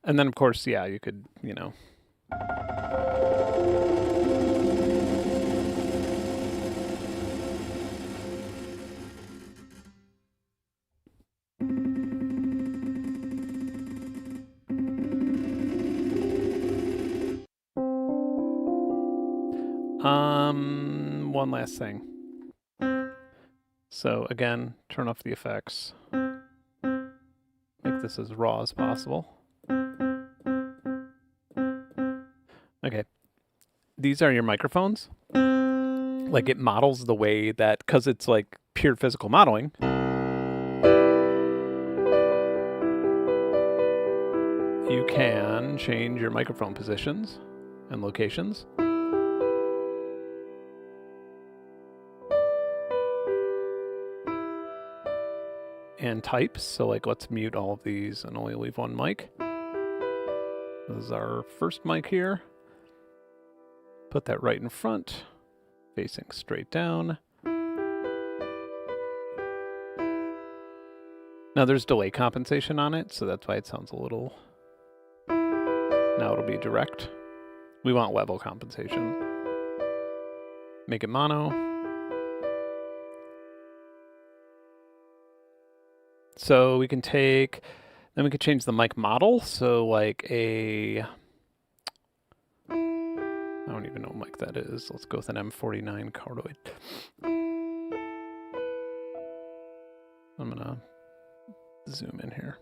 And then of course, yeah, you could, you know. One last thing. So again, turn off the effects. Make this as raw as possible. Okay. These are your microphones. Like it models the way that, because it's like pure physical modeling. You can change your microphone positions and locations. And types. So like, let's mute all of these and only leave one mic. This is our first mic here. Put that right in front, facing straight down. Now there's delay compensation on it, so that's why it sounds a little... Now it'll be direct. We want level compensation. Make it mono. So we can take, then we could change the mic model. So like a, I don't even know what mic that is. Let's go with an M49 cardioid. I'm gonna zoom in here.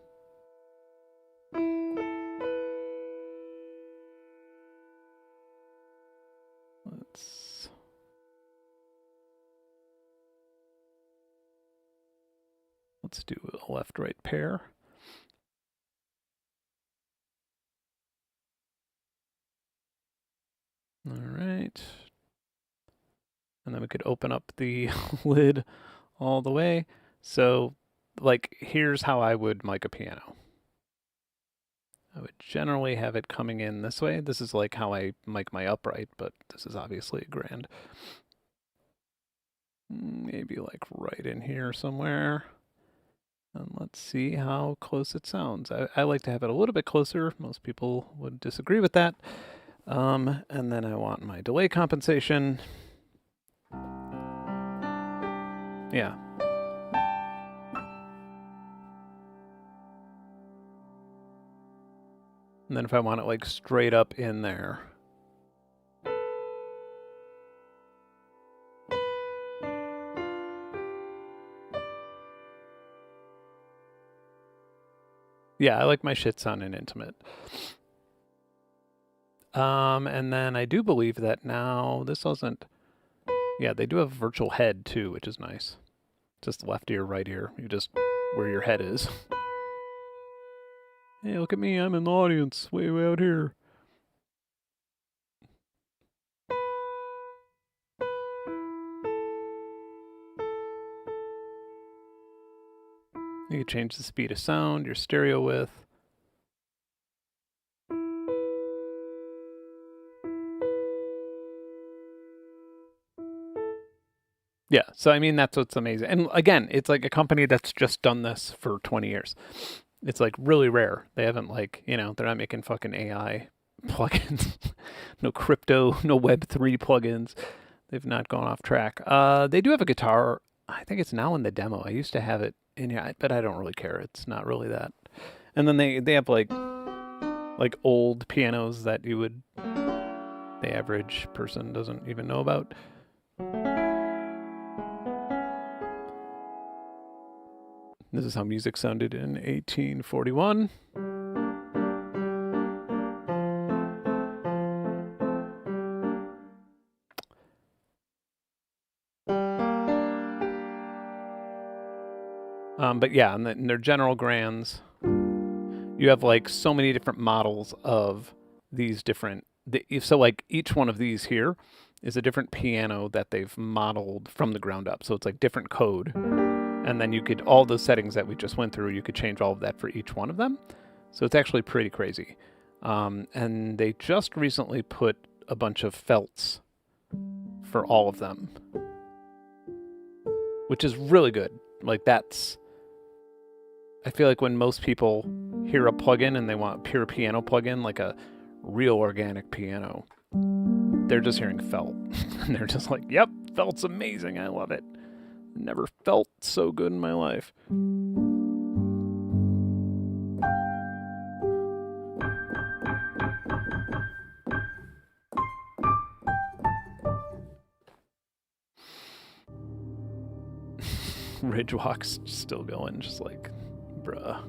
Let's do a left-right pair. All right. And then we could open up the lid all the way. So, like, here's how I would mic a piano. I would generally have it coming in this way. This is like how I mic my upright, but this is obviously a grand. Maybe like right in here somewhere. And let's see how close it sounds. I like to have it a little bit closer. Most people would disagree with that. And then I want my delay compensation. Yeah. And then if I want it like straight up in there. Yeah, I like my shit sounding intimate. And then I do believe that now this doesn't, yeah, they do have virtual head too, which is nice. Just left ear, right ear. You just, where your head is. Hey, look at me, I'm in the audience, way out here. You can change the speed of sound, your stereo width. Yeah, so I mean, that's what's amazing. And again, it's like a company that's just done this for 20 years. It's like really rare. They haven't like, you know, they're not making fucking AI plugins. No crypto, no Web3 plugins. They've not gone off track. They do have a guitar. I think it's now in the demo. I used to have it in here, but I don't really care. It's not really that. And then they have like old pianos that you would, the average person doesn't even know about. This is how music sounded in 1841. But yeah, in their general grands, you have like so many different models of these different. So like each one of these here is a different piano that they've modeled from the ground up. So it's like different code, and then you could all those settings that we just went through. You could change all of that for each one of them. So it's actually pretty crazy. And they just recently put a bunch of felts for all of them, which is really good. Like that's. I feel like when most people hear a plugin and they want a pure piano plugin, like a real organic piano, they're just hearing felt. And they're just like, yep, felt's amazing. I love it. Never felt so good in my life. Ridgewalk's still going, just like, bruh.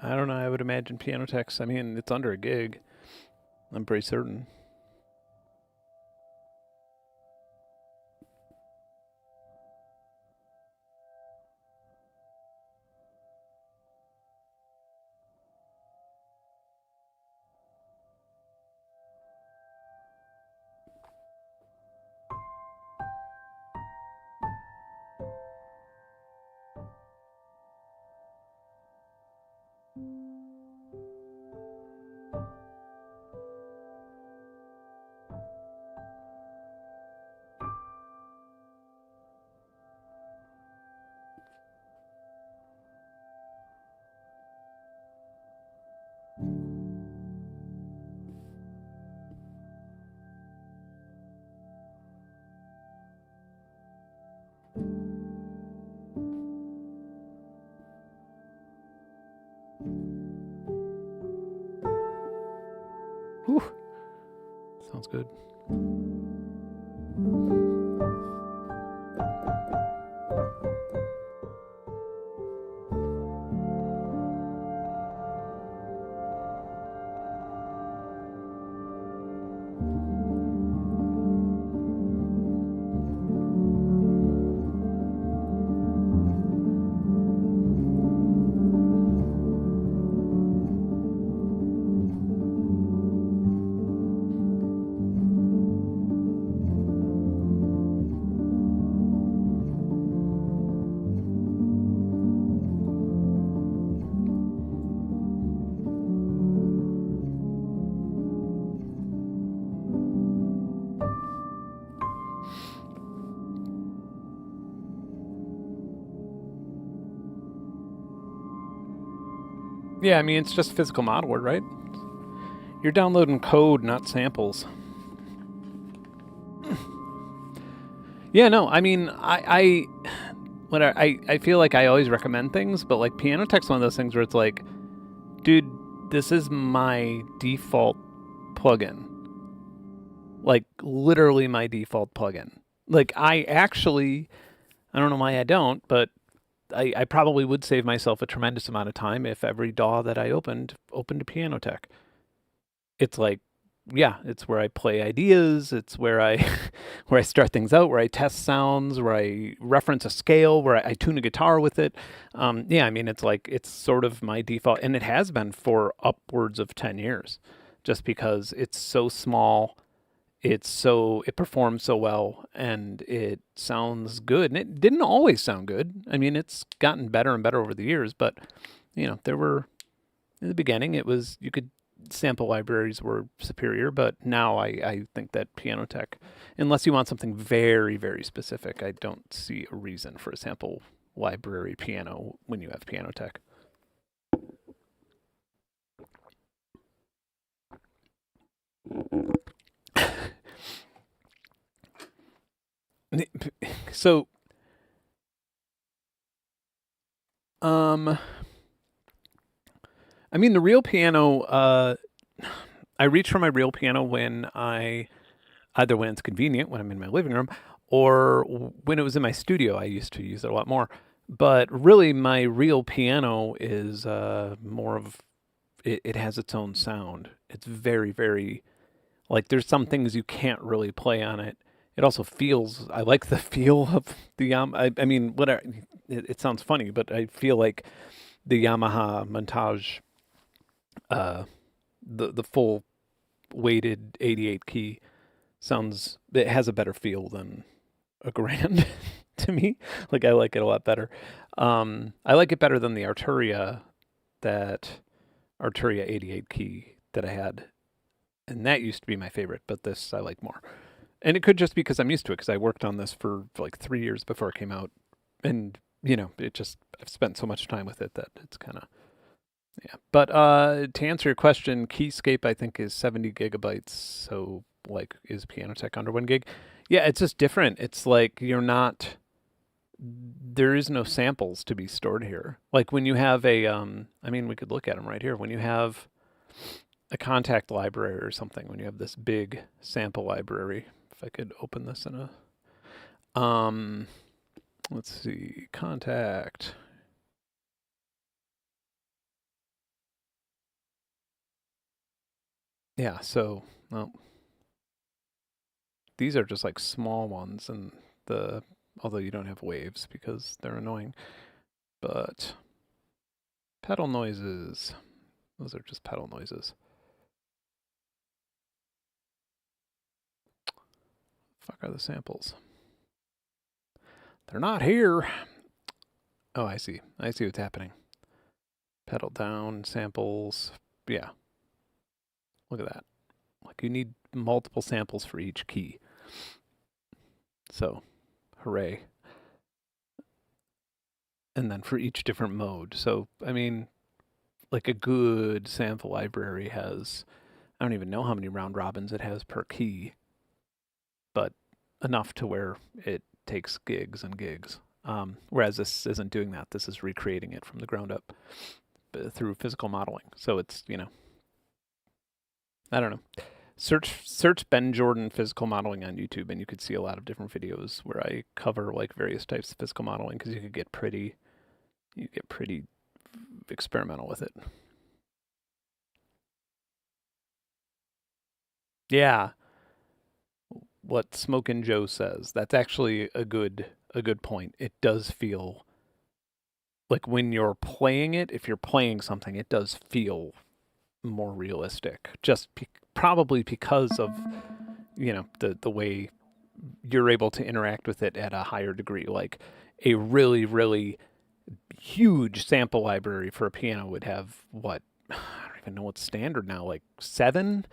I don't know. I would imagine piano techs. I mean, it's under a gig. I'm pretty certain. Whew. Sounds good. Yeah, I mean, it's just physical model word, right? You're downloading code, not samples. Yeah, no, I mean, I feel like I always recommend things, but like Piano Tech's one of those things where it's like, dude, this is my default plugin. Like, literally my default plugin. Like, I don't know why I don't, but I probably would save myself a tremendous amount of time if every DAW that I opened a Piano Tech. It's like yeah, it's where I play ideas. It's where I where I start things out, where I test sounds, where I reference a scale, where I tune a guitar with it. Yeah, I mean, it's like it's sort of my default, and it has been for upwards of 10 years, just because it's so small. It performs so well, and it sounds good. And it didn't always sound good. I mean, it's gotten better and better over the years, but there were in the beginning, it was you could sample libraries were superior, but now I think that piano tech, unless you want something very, very specific, I don't see a reason for a sample library piano when you have piano tech. So, um, I mean, the real piano, I reach for my real piano when either when it's convenient, when I'm in my living room, or when it was in my studio. I used to use it a lot more. But really, my real piano is more of it has its own sound. It's very, very like there's some things you can't really play on it. It also feels. I like the feel of the I mean, whatever. It sounds funny, but I feel like the Yamaha Montage, uh, the full weighted 88 key sounds. It has a better feel than a grand to me. Like I like it a lot better. I like it better than the that Arturia 88 key that I had, and that used to be my favorite. But this I like more, and it could just be because I'm used to it because I worked on this for like 3 years before it came out, and it just I've spent so much time with it that it's kind of yeah. But to answer your question, Keyscape I think is 70 gigabytes. So like, is Pianotech under 1 gig? Yeah, it's just different. It's like you're not. There is no samples to be stored here. Like when you have I mean, we could look at them right here. When you have a contact library or something, when you have this big sample library, if I could open this in let's see, contact. Yeah, so, well, these are just like small ones, and although you don't have waves because they're annoying, but pedal noises, those are just pedal noises. Fuck are the samples? They're not here. Oh, I see. I see what's happening. Pedal down, samples. Yeah. Look at that. Like you need multiple samples for each key. So, hooray. And then for each different mode. So, I mean, like a good sample library has, I don't even know how many round robins it has per key, but enough to where it takes gigs and gigs. Whereas this isn't doing that. This is recreating it from the ground up through physical modeling. So it's, I don't know. Search Ben Jordan physical modeling on YouTube, and you could see a lot of different videos where I cover like various types of physical modeling because you get pretty experimental with it. Yeah, what Smokin' Joe says. That's actually a good point. It does feel like when you're playing it, if you're playing something, it does feel more realistic. Just probably because of the way you're able to interact with it at a higher degree. Like a really, really huge sample library for a piano would have what I don't even know what's standard now, like seven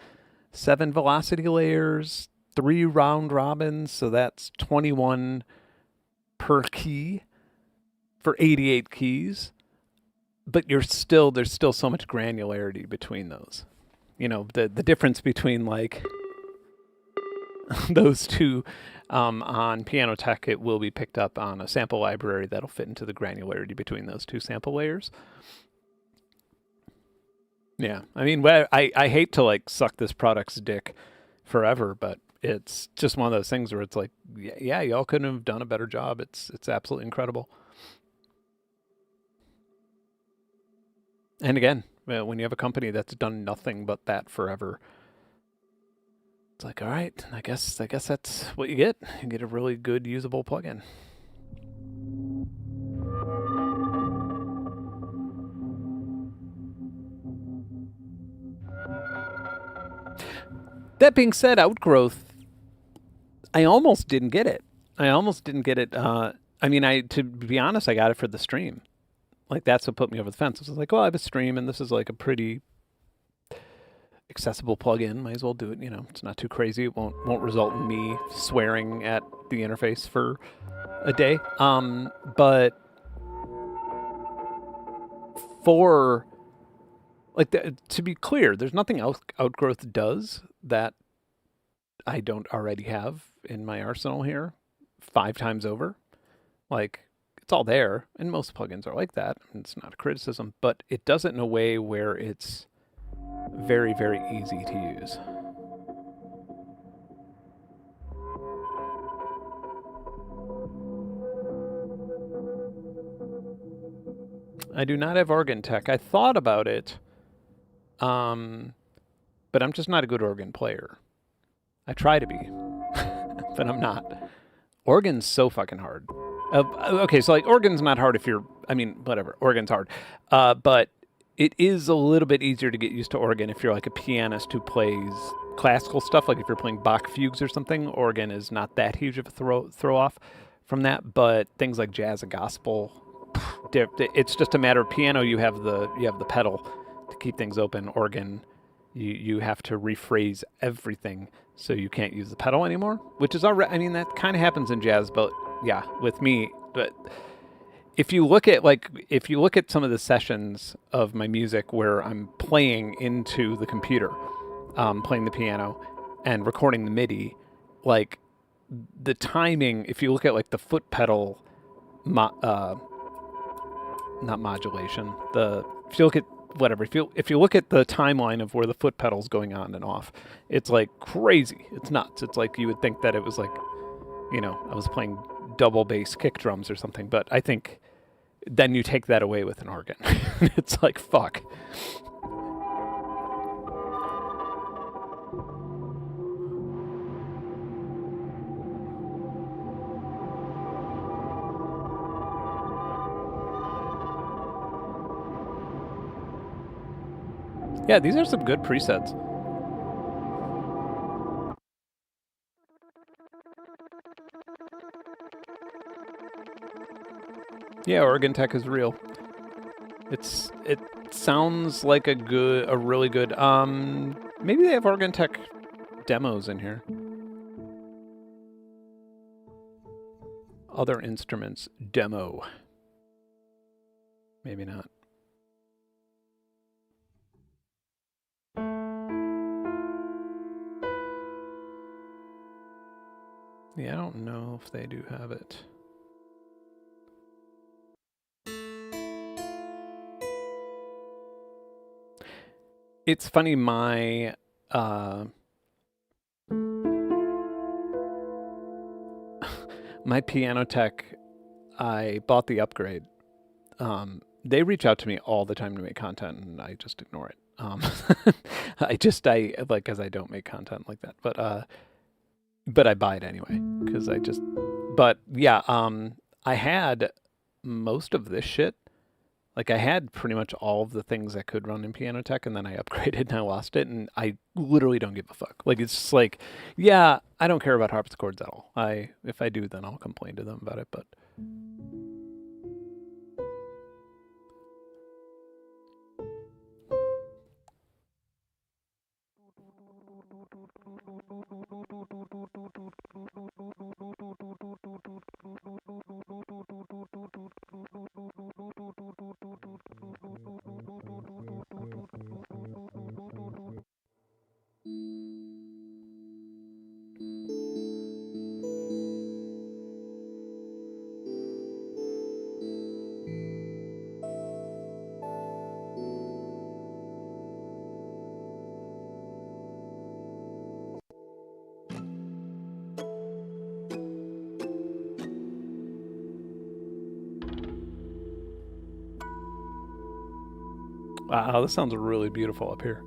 velocity layers, 3 round robins, so that's 21 per key for 88 keys. But there's still so much granularity between those. The difference between like those two on Piano Tech, it will be picked up on a sample library that'll fit into the granularity between those two sample layers. Yeah, I mean, I hate to like suck this product's dick forever, but it's just one of those things where it's like, yeah, y'all couldn't have done a better job. It's absolutely incredible. And again, when you have a company that's done nothing but that forever, It's like, all right, I guess that's what you get. You get a really good usable plugin. That being said, Outgrowth, I almost didn't get it. I mean, to be honest, I got it for the stream. Like, that's what put me over the fence. I was like, well, I have a stream, and this is like a pretty accessible plugin. Might as well do it. You know, it's not too crazy. It won't result in me swearing at the interface for a day. But for like to be clear, there's nothing else Outgrowth does that I don't already have in my arsenal here 5 times over. Like, it's all there, and most plugins are like that. It's not a criticism, but it does it in a way where it's very, very easy to use. I do not have organ tech. I thought about it, but I'm just not a good organ player. I try to be, but I'm not. Organ's so fucking hard. Okay, so like organ's not hard if you're, I mean, whatever, organ's hard. But it is a little bit easier to get used to organ if you're like a pianist who plays classical stuff. Like if you're playing Bach fugues or something, organ is not that huge of a throw off from that. But things like jazz and gospel, it's just a matter of piano. You have the pedal to keep things open. Organ, you have to rephrase everything, so you can't use the pedal anymore, which is already, I mean, that kind of happens in jazz, but yeah, with me. But if you look at some of the sessions of my music where I'm playing into the computer, playing the piano and recording the MIDI, like the timing, if you look at like the foot pedal, not modulation, if you look at whatever, if you look at the timeline of where the foot pedal's going on and off, it's like crazy. It's nuts. It's like you would think that it was like, you know, I was playing double bass kick drums or something, but I think then you take that away with an organ. It's like, fuck. Yeah, these are some good presets. Yeah, organ tech is real. It sounds like a really good. Maybe they have organ tech demos in here. Other instruments demo. Maybe not. Yeah, I don't know if they do have it. It's funny, my my piano tech, I bought the upgrade. They reach out to me all the time to make content, and I just ignore it. I like, because I don't make content like that. But I buy it anyway because but yeah, I had most of this shit. Like, I had pretty much all of the things that could run in piano tech, and then I upgraded and I lost it, and I literally don't give a fuck. Like, it's just like, yeah, I don't care about harpsichords at all. If I do, then I'll complain to them about it, but wow, this sounds really beautiful up here.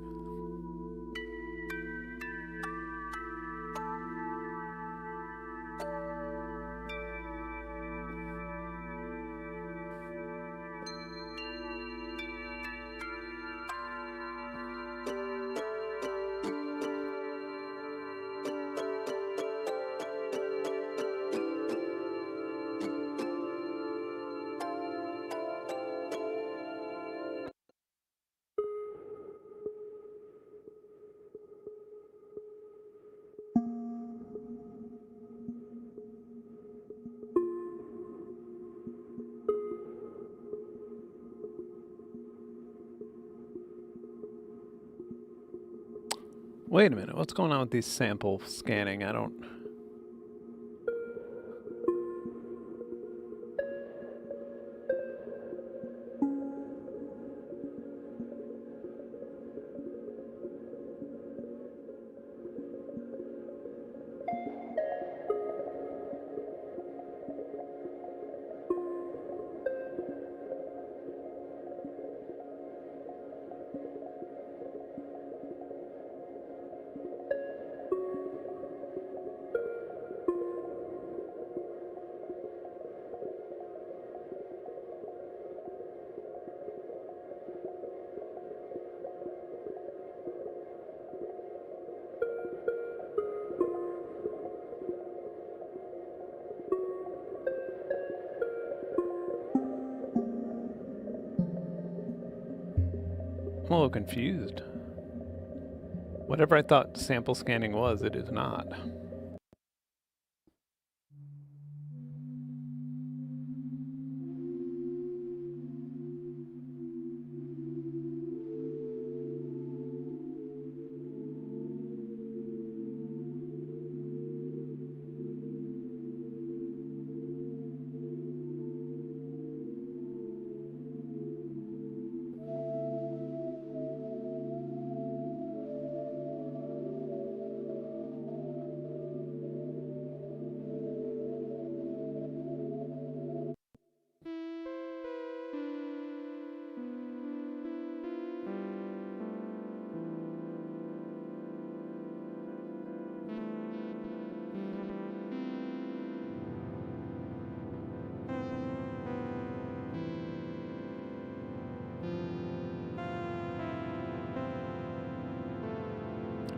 Wait a minute, what's going on with these sample scanning? I don't... I'm a little confused. Whatever I thought sample scanning was, it is not.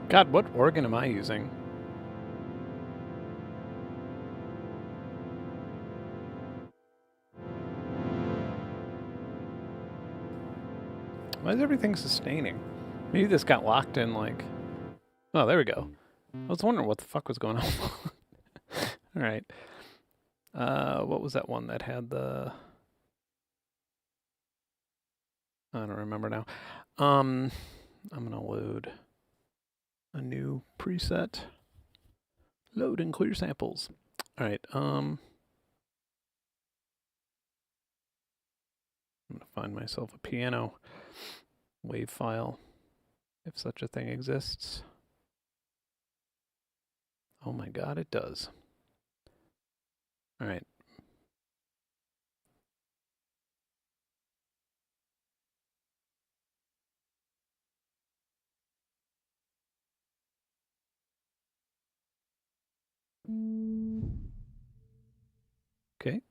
God, what organ am I using? Why is everything sustaining? Maybe this got locked in like... Oh, there we go. I was wondering what the fuck was going on. Alright. What was that one that had the... I don't remember now. I'm gonna load a new preset. Load and clear samples. Alright, I'm gonna find myself a piano wave file, if such a thing exists. Oh my god, it does. Alright. Okay.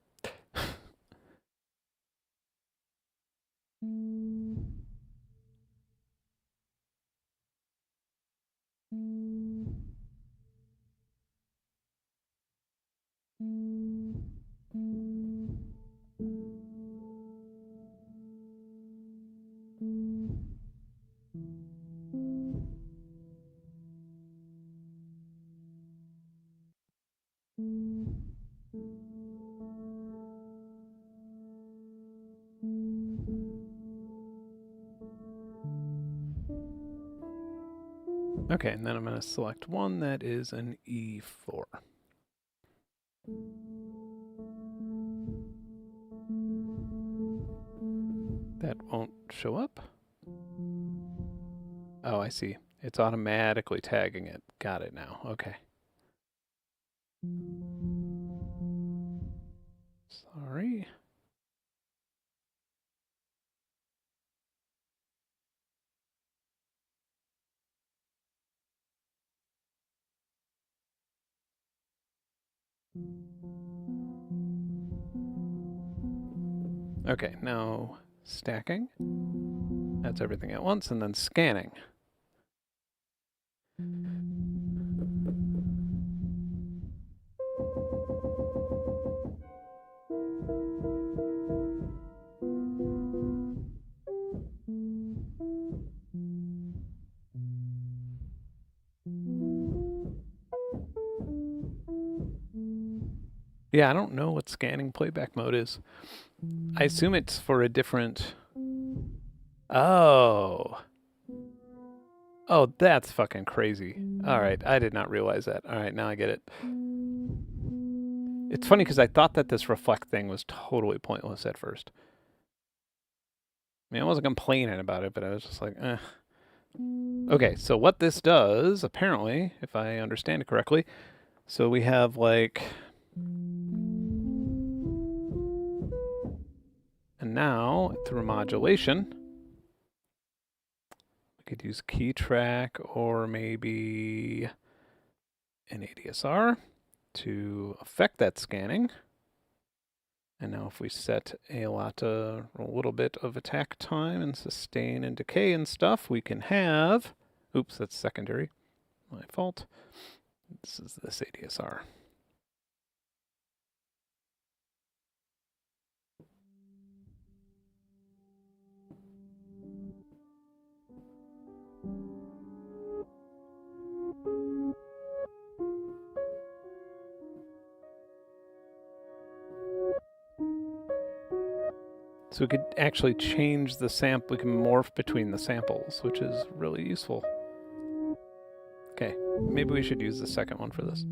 Okay, and then I'm going to select one that is an E4. That won't show up. Oh, I see. It's automatically tagging it. Got it now. Okay. Sorry. Okay, now stacking. That's everything at once, and then scanning. Yeah, I don't know what scanning playback mode is. I assume it's for a different... Oh. Oh, that's fucking crazy. Alright, I did not realize that. Alright, now I get it. It's funny because I thought that this reflect thing was totally pointless at first. I mean, I wasn't complaining about it, but I was just like, eh. Okay, so what this does, apparently, if I understand it correctly, so we have like... And now, through modulation, we could use key track or maybe an ADSR to affect that scanning. And now if we set a little bit of attack time and sustain and decay and stuff, we can have... Oops, that's secondary. My fault. This is this ADSR. So we could actually change the sample, we can morph between the samples, which is really useful. Okay, maybe we should use the second one for this.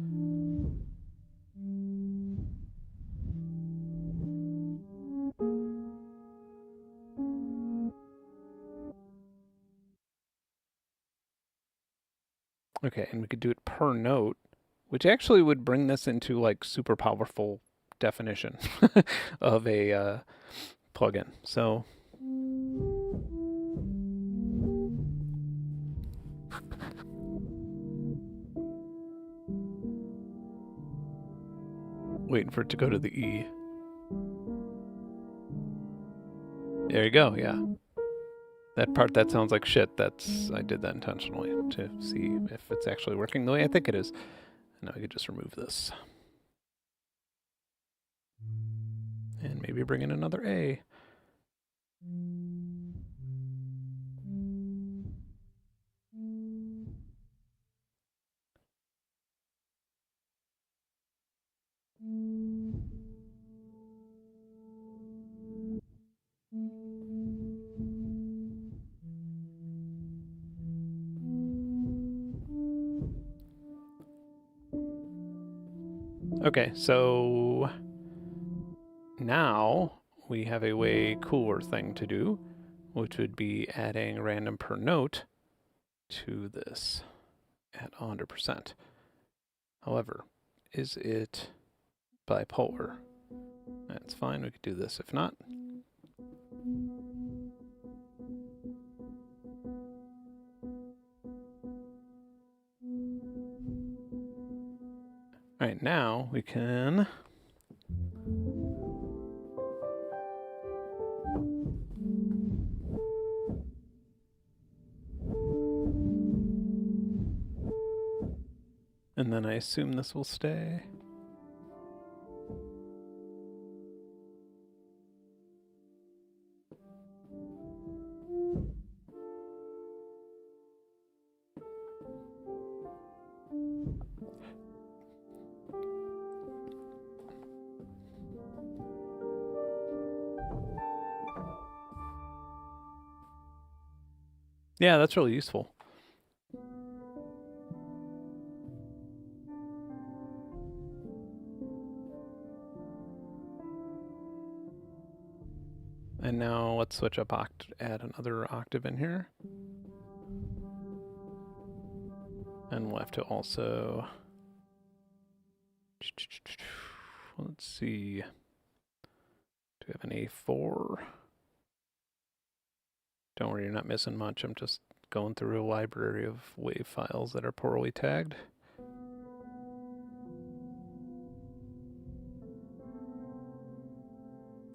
Okay, and we could do it per note, which actually would bring this into like super powerful definition of a plugin. So waiting for it to go to the E. There you go, yeah. That part that sounds like shit, I did that intentionally to see if it's actually working the way I think it is. And now I could just remove this. And maybe bring in another A. Okay, so now we have a way cooler thing to do, which would be adding random per note to this at 100%. However, is it bipolar? That's fine, we could do this if not. All right, now we can and then I assume this will stay. Yeah, that's really useful. And now let's switch up, add another octave in here. And we'll have to also, let's see, do we have an A4? Don't worry, you're not missing much. I'm just going through a library of WAV files that are poorly tagged.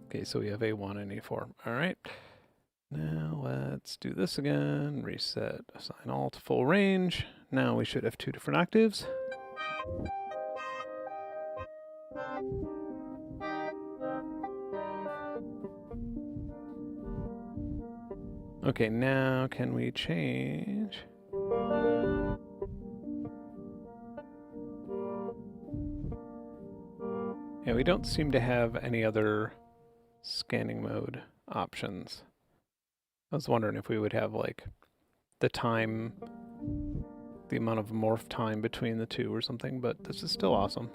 Okay, so we have A1 and A4. All right. Now let's do this again. Reset, assign all to full range. Now we should have two different octaves. Okay, now can we change? Yeah, we don't seem to have any other scanning mode options. I was wondering if we would have like the time the amount of morph time between the two or something, but this is still awesome.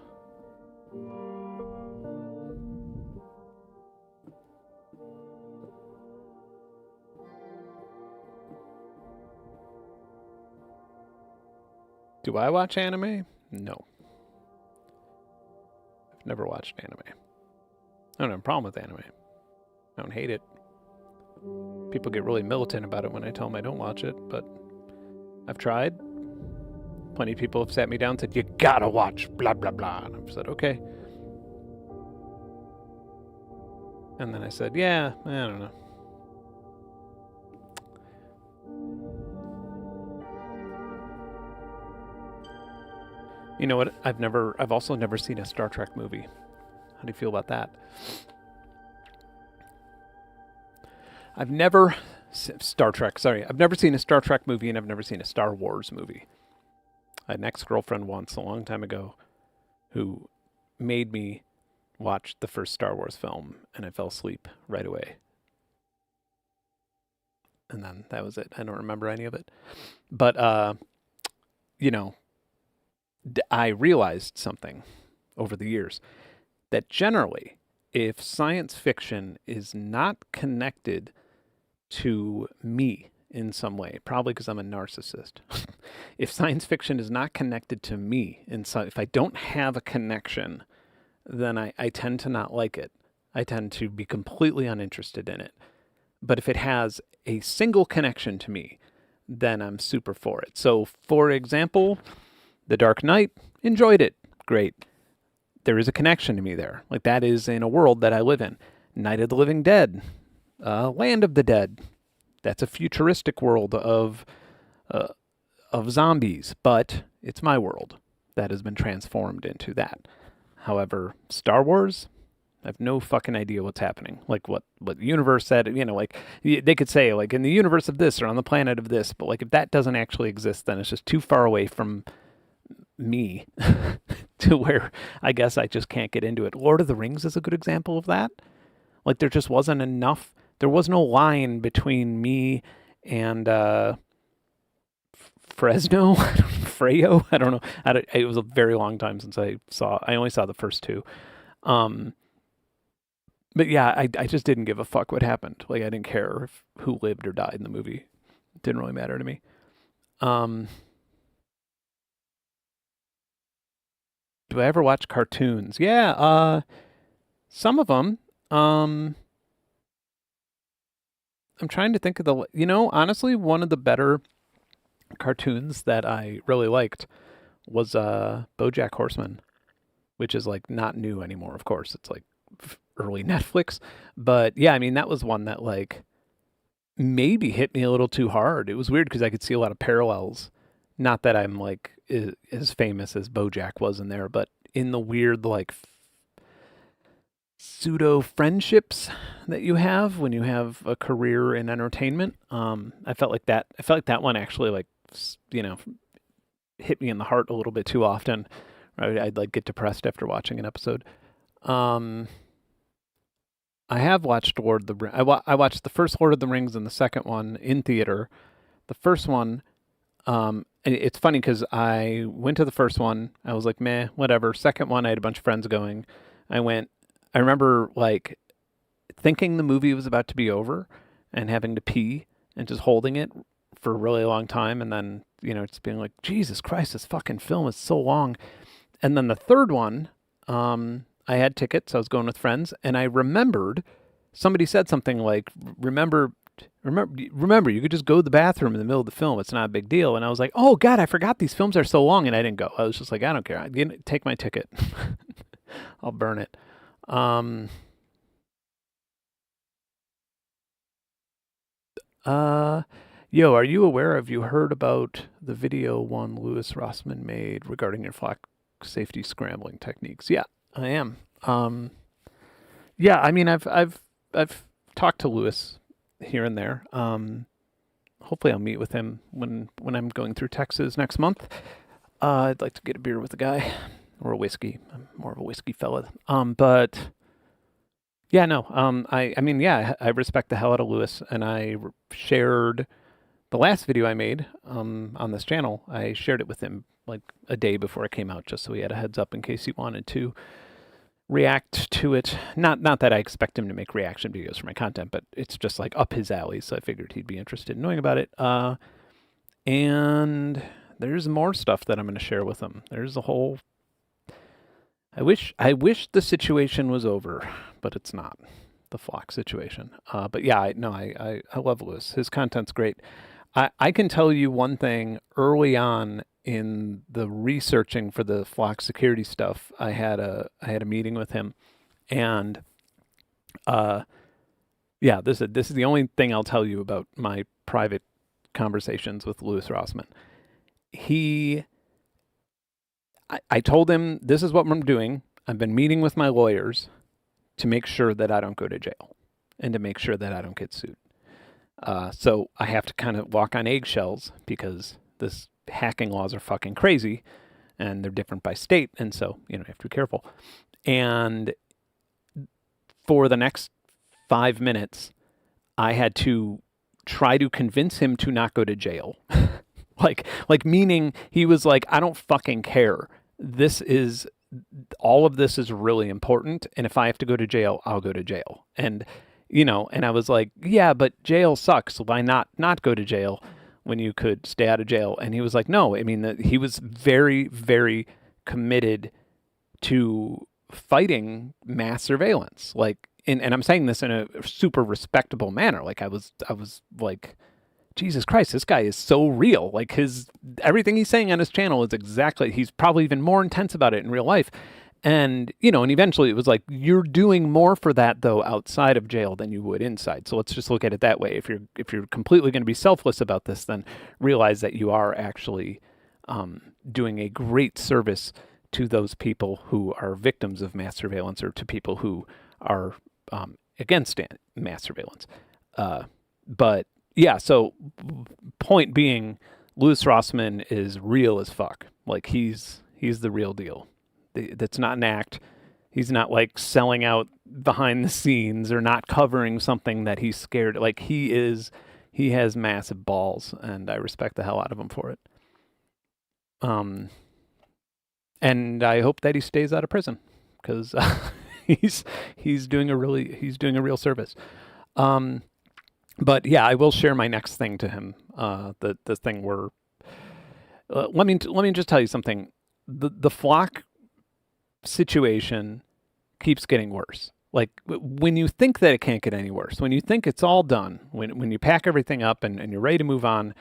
Do I watch anime? No. I've never watched anime. I don't have a problem with anime. I don't hate it. People get really militant about it when I tell them I don't watch it, but I've tried. Plenty of people have sat me down and said, you gotta watch blah, blah, blah. And I've said, okay. And then I said, yeah, I don't know. You know what? I've also never seen a Star Trek movie. How do you feel about that? I've never seen a Star Trek movie, and I've never seen a Star Wars movie. I had an ex-girlfriend once, a long time ago, who made me watch the first Star Wars film, and I fell asleep right away. And then that was it. I don't remember any of it. But, you know, I realized something over the years, that generally, if science fiction is not connected to me in some way, probably because I'm a narcissist, if science fiction is not connected to me, if I don't have a connection, then I tend to not like it. I tend to be completely uninterested in it. But if it has a single connection to me, then I'm super for it. So, for example, The Dark Knight, enjoyed it. Great. There is a connection to me there. Like, that is in a world that I live in. Night of the Living Dead, Land of the Dead. That's a futuristic world of zombies, but it's my world that has been transformed into that. However, Star Wars, I have no fucking idea what's happening. Like what the universe said, like they could say like in the universe of this or on the planet of this, but like if that doesn't actually exist, then it's just too far away from me to where I guess I just can't get into it. Lord of the Rings is a good example of that. Like there just wasn't enough. There was no line between me and Fresno, Freyo. I don't know. It was a very long time since I only saw the first two. But yeah, I just didn't give a fuck what happened. Like I didn't care who lived or died in the movie. It didn't really matter to me. Do I ever watch cartoons? Yeah, some of them. I'm trying to think of honestly, one of the better cartoons that I really liked was BoJack Horseman, which is like not new anymore, of course. It's like early Netflix. But yeah, I mean, that was one that like maybe hit me a little too hard. It was weird because I could see a lot of parallels. Not that I'm like as famous as BoJack was in there, but in the weird like pseudo friendships that you have when you have a career in entertainment. I felt like that one actually like hit me in the heart a little bit too often. I'd like get depressed after watching an episode. I have watched Lord of the Rings. I watched the first Lord of the Rings and the second one in theater. The first one, it's funny because I went to the first one. I was like, meh, whatever. Second one, I had a bunch of friends going. I remember like thinking the movie was about to be over and having to pee and just holding it for a really long time. And then, just being like, Jesus Christ, this fucking film is so long. And then the third one, I had tickets. I was going with friends, and I remembered somebody said something like, remember, you could just go to the bathroom in the middle of the film. It's not a big deal. And I was like, oh God, I forgot these films are so long, and I didn't go. I was just like, I don't care. Take my ticket. I'll burn it. Yo, are you aware? Have you heard about the video one Louis Rossmann made regarding your flock safety scrambling techniques? Yeah, I am. Yeah, I mean, I've talked to Louis here and there. Hopefully I'll meet with him when I'm going through Texas next month. I'd like to get a beer with the guy or a whiskey. I'm more of a whiskey fella. But yeah, no. I mean, yeah, I respect the hell out of Louis, and I shared the last video I made on this channel, I shared it with him like a day before it came out, just so he had a heads up in case he wanted to react to it. Not that I expect him to make reaction videos for my content, but it's just like up his alley, so I figured he'd be interested in knowing about it. And there's more stuff that I'm going to share with him. There's a whole... I wish the situation was over, but it's not. The flock situation. But yeah, I love Lewis. His content's great. I can tell you one thing. Early on in the researching for the flock security stuff, I had a meeting with him, and yeah, this is the only thing I'll tell you about my private conversations with Louis Rossmann. I told him, this is what I'm doing. I've been meeting with my lawyers to make sure that I don't go to jail and to make sure that I don't get sued. So I have to kind of walk on eggshells because this hacking laws are fucking crazy and they're different by state. And so, you have to be careful. And for the next 5 minutes, I had to try to convince him to not go to jail. like meaning he was like, I don't fucking care. All of this is really important. And if I have to go to jail, I'll go to jail. And, and I was like, yeah, but jail sucks. Why not go to jail when you could stay out of jail? And he was like, no, I mean, he was very, very committed to fighting mass surveillance. And I'm saying this in a super respectable manner. Like I was like, Jesus Christ, this guy is so real. Like everything he's saying on his channel is exactly, he's probably even more intense about it in real life. And, and eventually it was like, you're doing more for that though outside of jail than you would inside. So let's just look at it that way. If you're completely going to be selfless about this, then realize that you are actually doing a great service to those people who are victims of mass surveillance or to people who are against mass surveillance. But yeah, so point being, Louis Rossmann is real as fuck. Like he's the real deal. That's not an act. He's not like selling out behind the scenes or not covering something that he's scared. Like he has massive balls, and I respect the hell out of him for it. And I hope that he stays out of prison because he's doing a real service. But yeah, I will share my next thing to him. The thing where let me just tell you something. The flock situation keeps getting worse. Like when you think that it can't get any worse, when you think it's all done, when you pack everything up and you're ready to move on,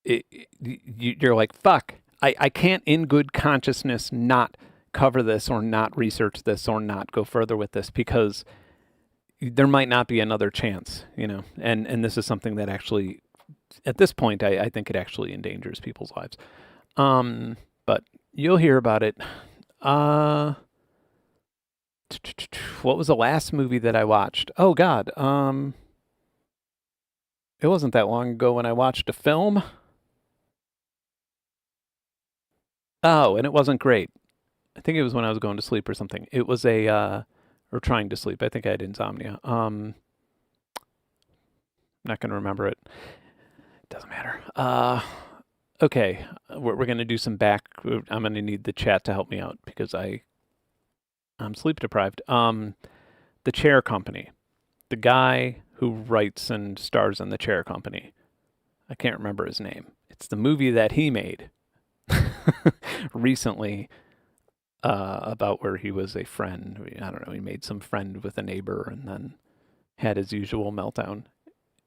you're like, fuck, I can't in good consciousness not cover this or not research this or not go further with this because there might not be another chance, and this is something that actually, at this point, I think it actually endangers people's lives. But you'll hear about it. What was the last movie that I watched? Oh God. It wasn't that long ago when I watched a film. Oh, and it wasn't great. I think it was when I was going to sleep or something. It was or trying to sleep. I think I had insomnia. Not going to remember it. It doesn't matter. Okay, we're going to do some back. I'm going to need the chat to help me out because I'm sleep deprived. The Chair Company. The guy who writes and stars in The Chair Company. I can't remember his name. It's the movie that he made recently. About where he was a friend. I don't know, he made some friend with a neighbor and then had his usual meltdown.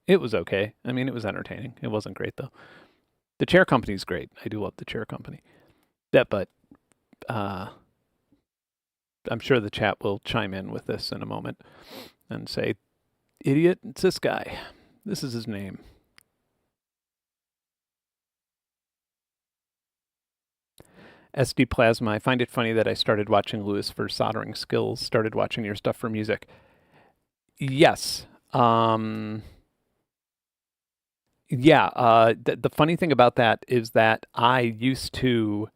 It was okay. I mean, it was entertaining. It wasn't great, though. The Chair Company's great. I do love The Chair Company. Yeah, but I'm sure the chat will chime in with this in a moment and say, idiot, it's this guy. This is his name. SD Plasma, I find it funny that I started watching Lewis for soldering skills, started watching your stuff for music. Yes. The funny thing about that is that I used to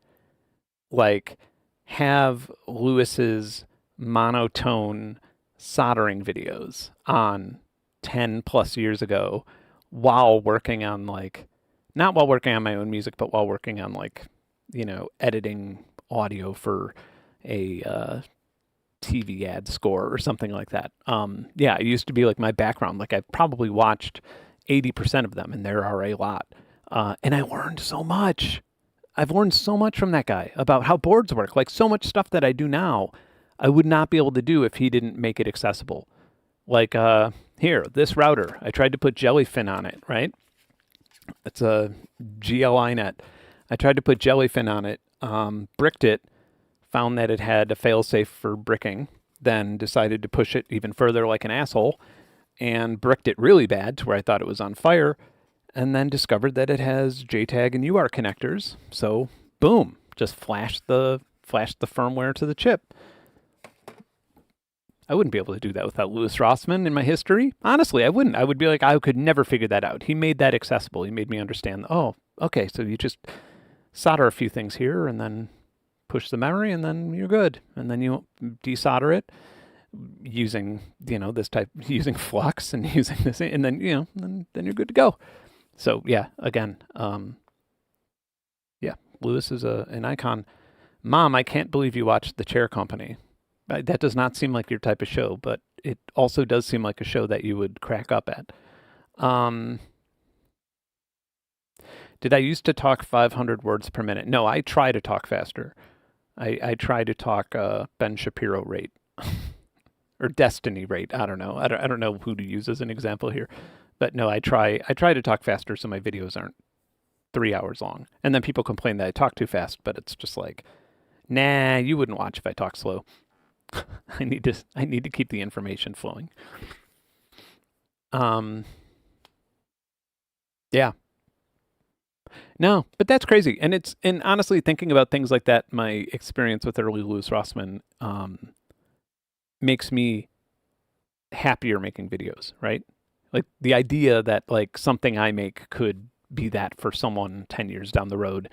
have Lewis's monotone soldering videos on 10 plus years ago while working on like, not while working on my own music, but while working on like, editing audio for a TV ad score or something like that. Yeah, it used to be like my background. Like I've probably watched 80% of them, and there are a lot. And I learned so much. I've learned so much from that guy about how boards work. Like so much stuff that I do now, I would not be able to do if he didn't make it accessible. Like here, this router, I tried to put Jellyfin on it, right? It's a GLI net. I tried to put Jellyfin on it, bricked it, found that it had a failsafe for bricking, then decided to push it even further like an asshole, and bricked it really bad to where I thought it was on fire, and then discovered that it has JTAG and UART connectors. So boom, just flashed the firmware to the chip. I wouldn't be able to do that without Louis Rossmann in my history. Honestly, I wouldn't. I would be like, I could never figure that out. He made that accessible. He made me understand, oh, okay, so you just solder a few things here and then push the memory and then you're good. And then you desolder it using, using flux and using this, and then, then you're good to go. So yeah, again, yeah, Louis is an icon. Mom, I can't believe you watched The Chair Company. That does not seem like your type of show, but it also does seem like a show that you would crack up at. Did I used to talk 500 words per minute? No, I try to talk faster. I try to talk Ben Shapiro rate or Destiny rate. I don't know. I don't know who to use as an example here, but no, I try to talk faster so my videos aren't 3 hours long. And then people complain that I talk too fast, but it's just like, nah, you wouldn't watch if I talk slow. I need to keep the information flowing. Yeah. No, but that's crazy. And honestly, thinking about things like that, my experience with early Louis Rossmann makes me happier making videos, right? Like the idea that like something I make could be that for someone 10 years down the road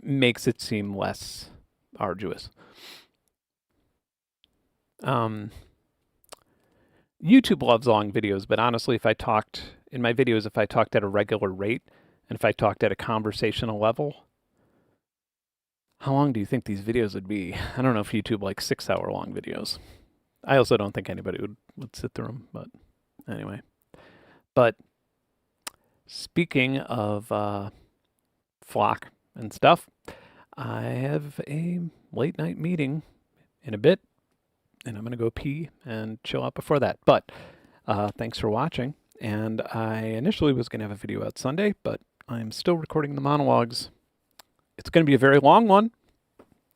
makes it seem less arduous. YouTube loves long videos, but honestly, if I talked at a regular rate, and if I talked at a conversational level, how long do you think these videos would be? I don't know if YouTube likes 6-hour long videos. I also don't think anybody would sit through them, but anyway. But speaking of flock and stuff, I have a late night meeting in a bit, and I'm going to go pee and chill out before that. But thanks for watching. And I initially was going to have a video out Sunday, but I'm still recording the monologues. It's going to be a very long one,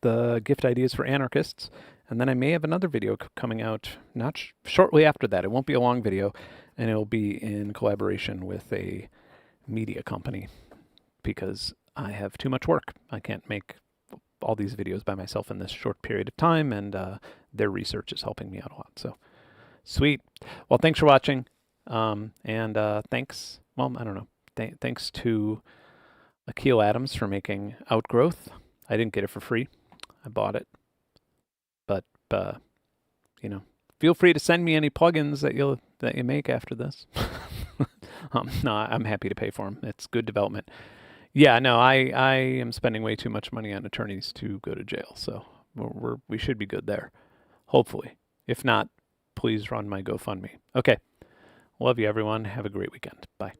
the gift ideas for anarchists. And then I may have another video coming out not shortly after that. It won't be a long video, and it'll be in collaboration with a media company because I have too much work. I can't make all these videos by myself in this short period of time, and their research is helping me out a lot. So sweet. Well, thanks for watching. And thanks, well, I don't know. Thanks to Aqeel Aadam for making Outgrowth. I didn't get it for free. I bought it. But, feel free to send me any plugins that you make after this. No, I'm happy to pay for them. It's good development. Yeah, no, I am spending way too much money on attorneys to go to jail, so we should be good there, hopefully. If not, please run my GoFundMe. Okay, love you everyone. Have a great weekend. Bye.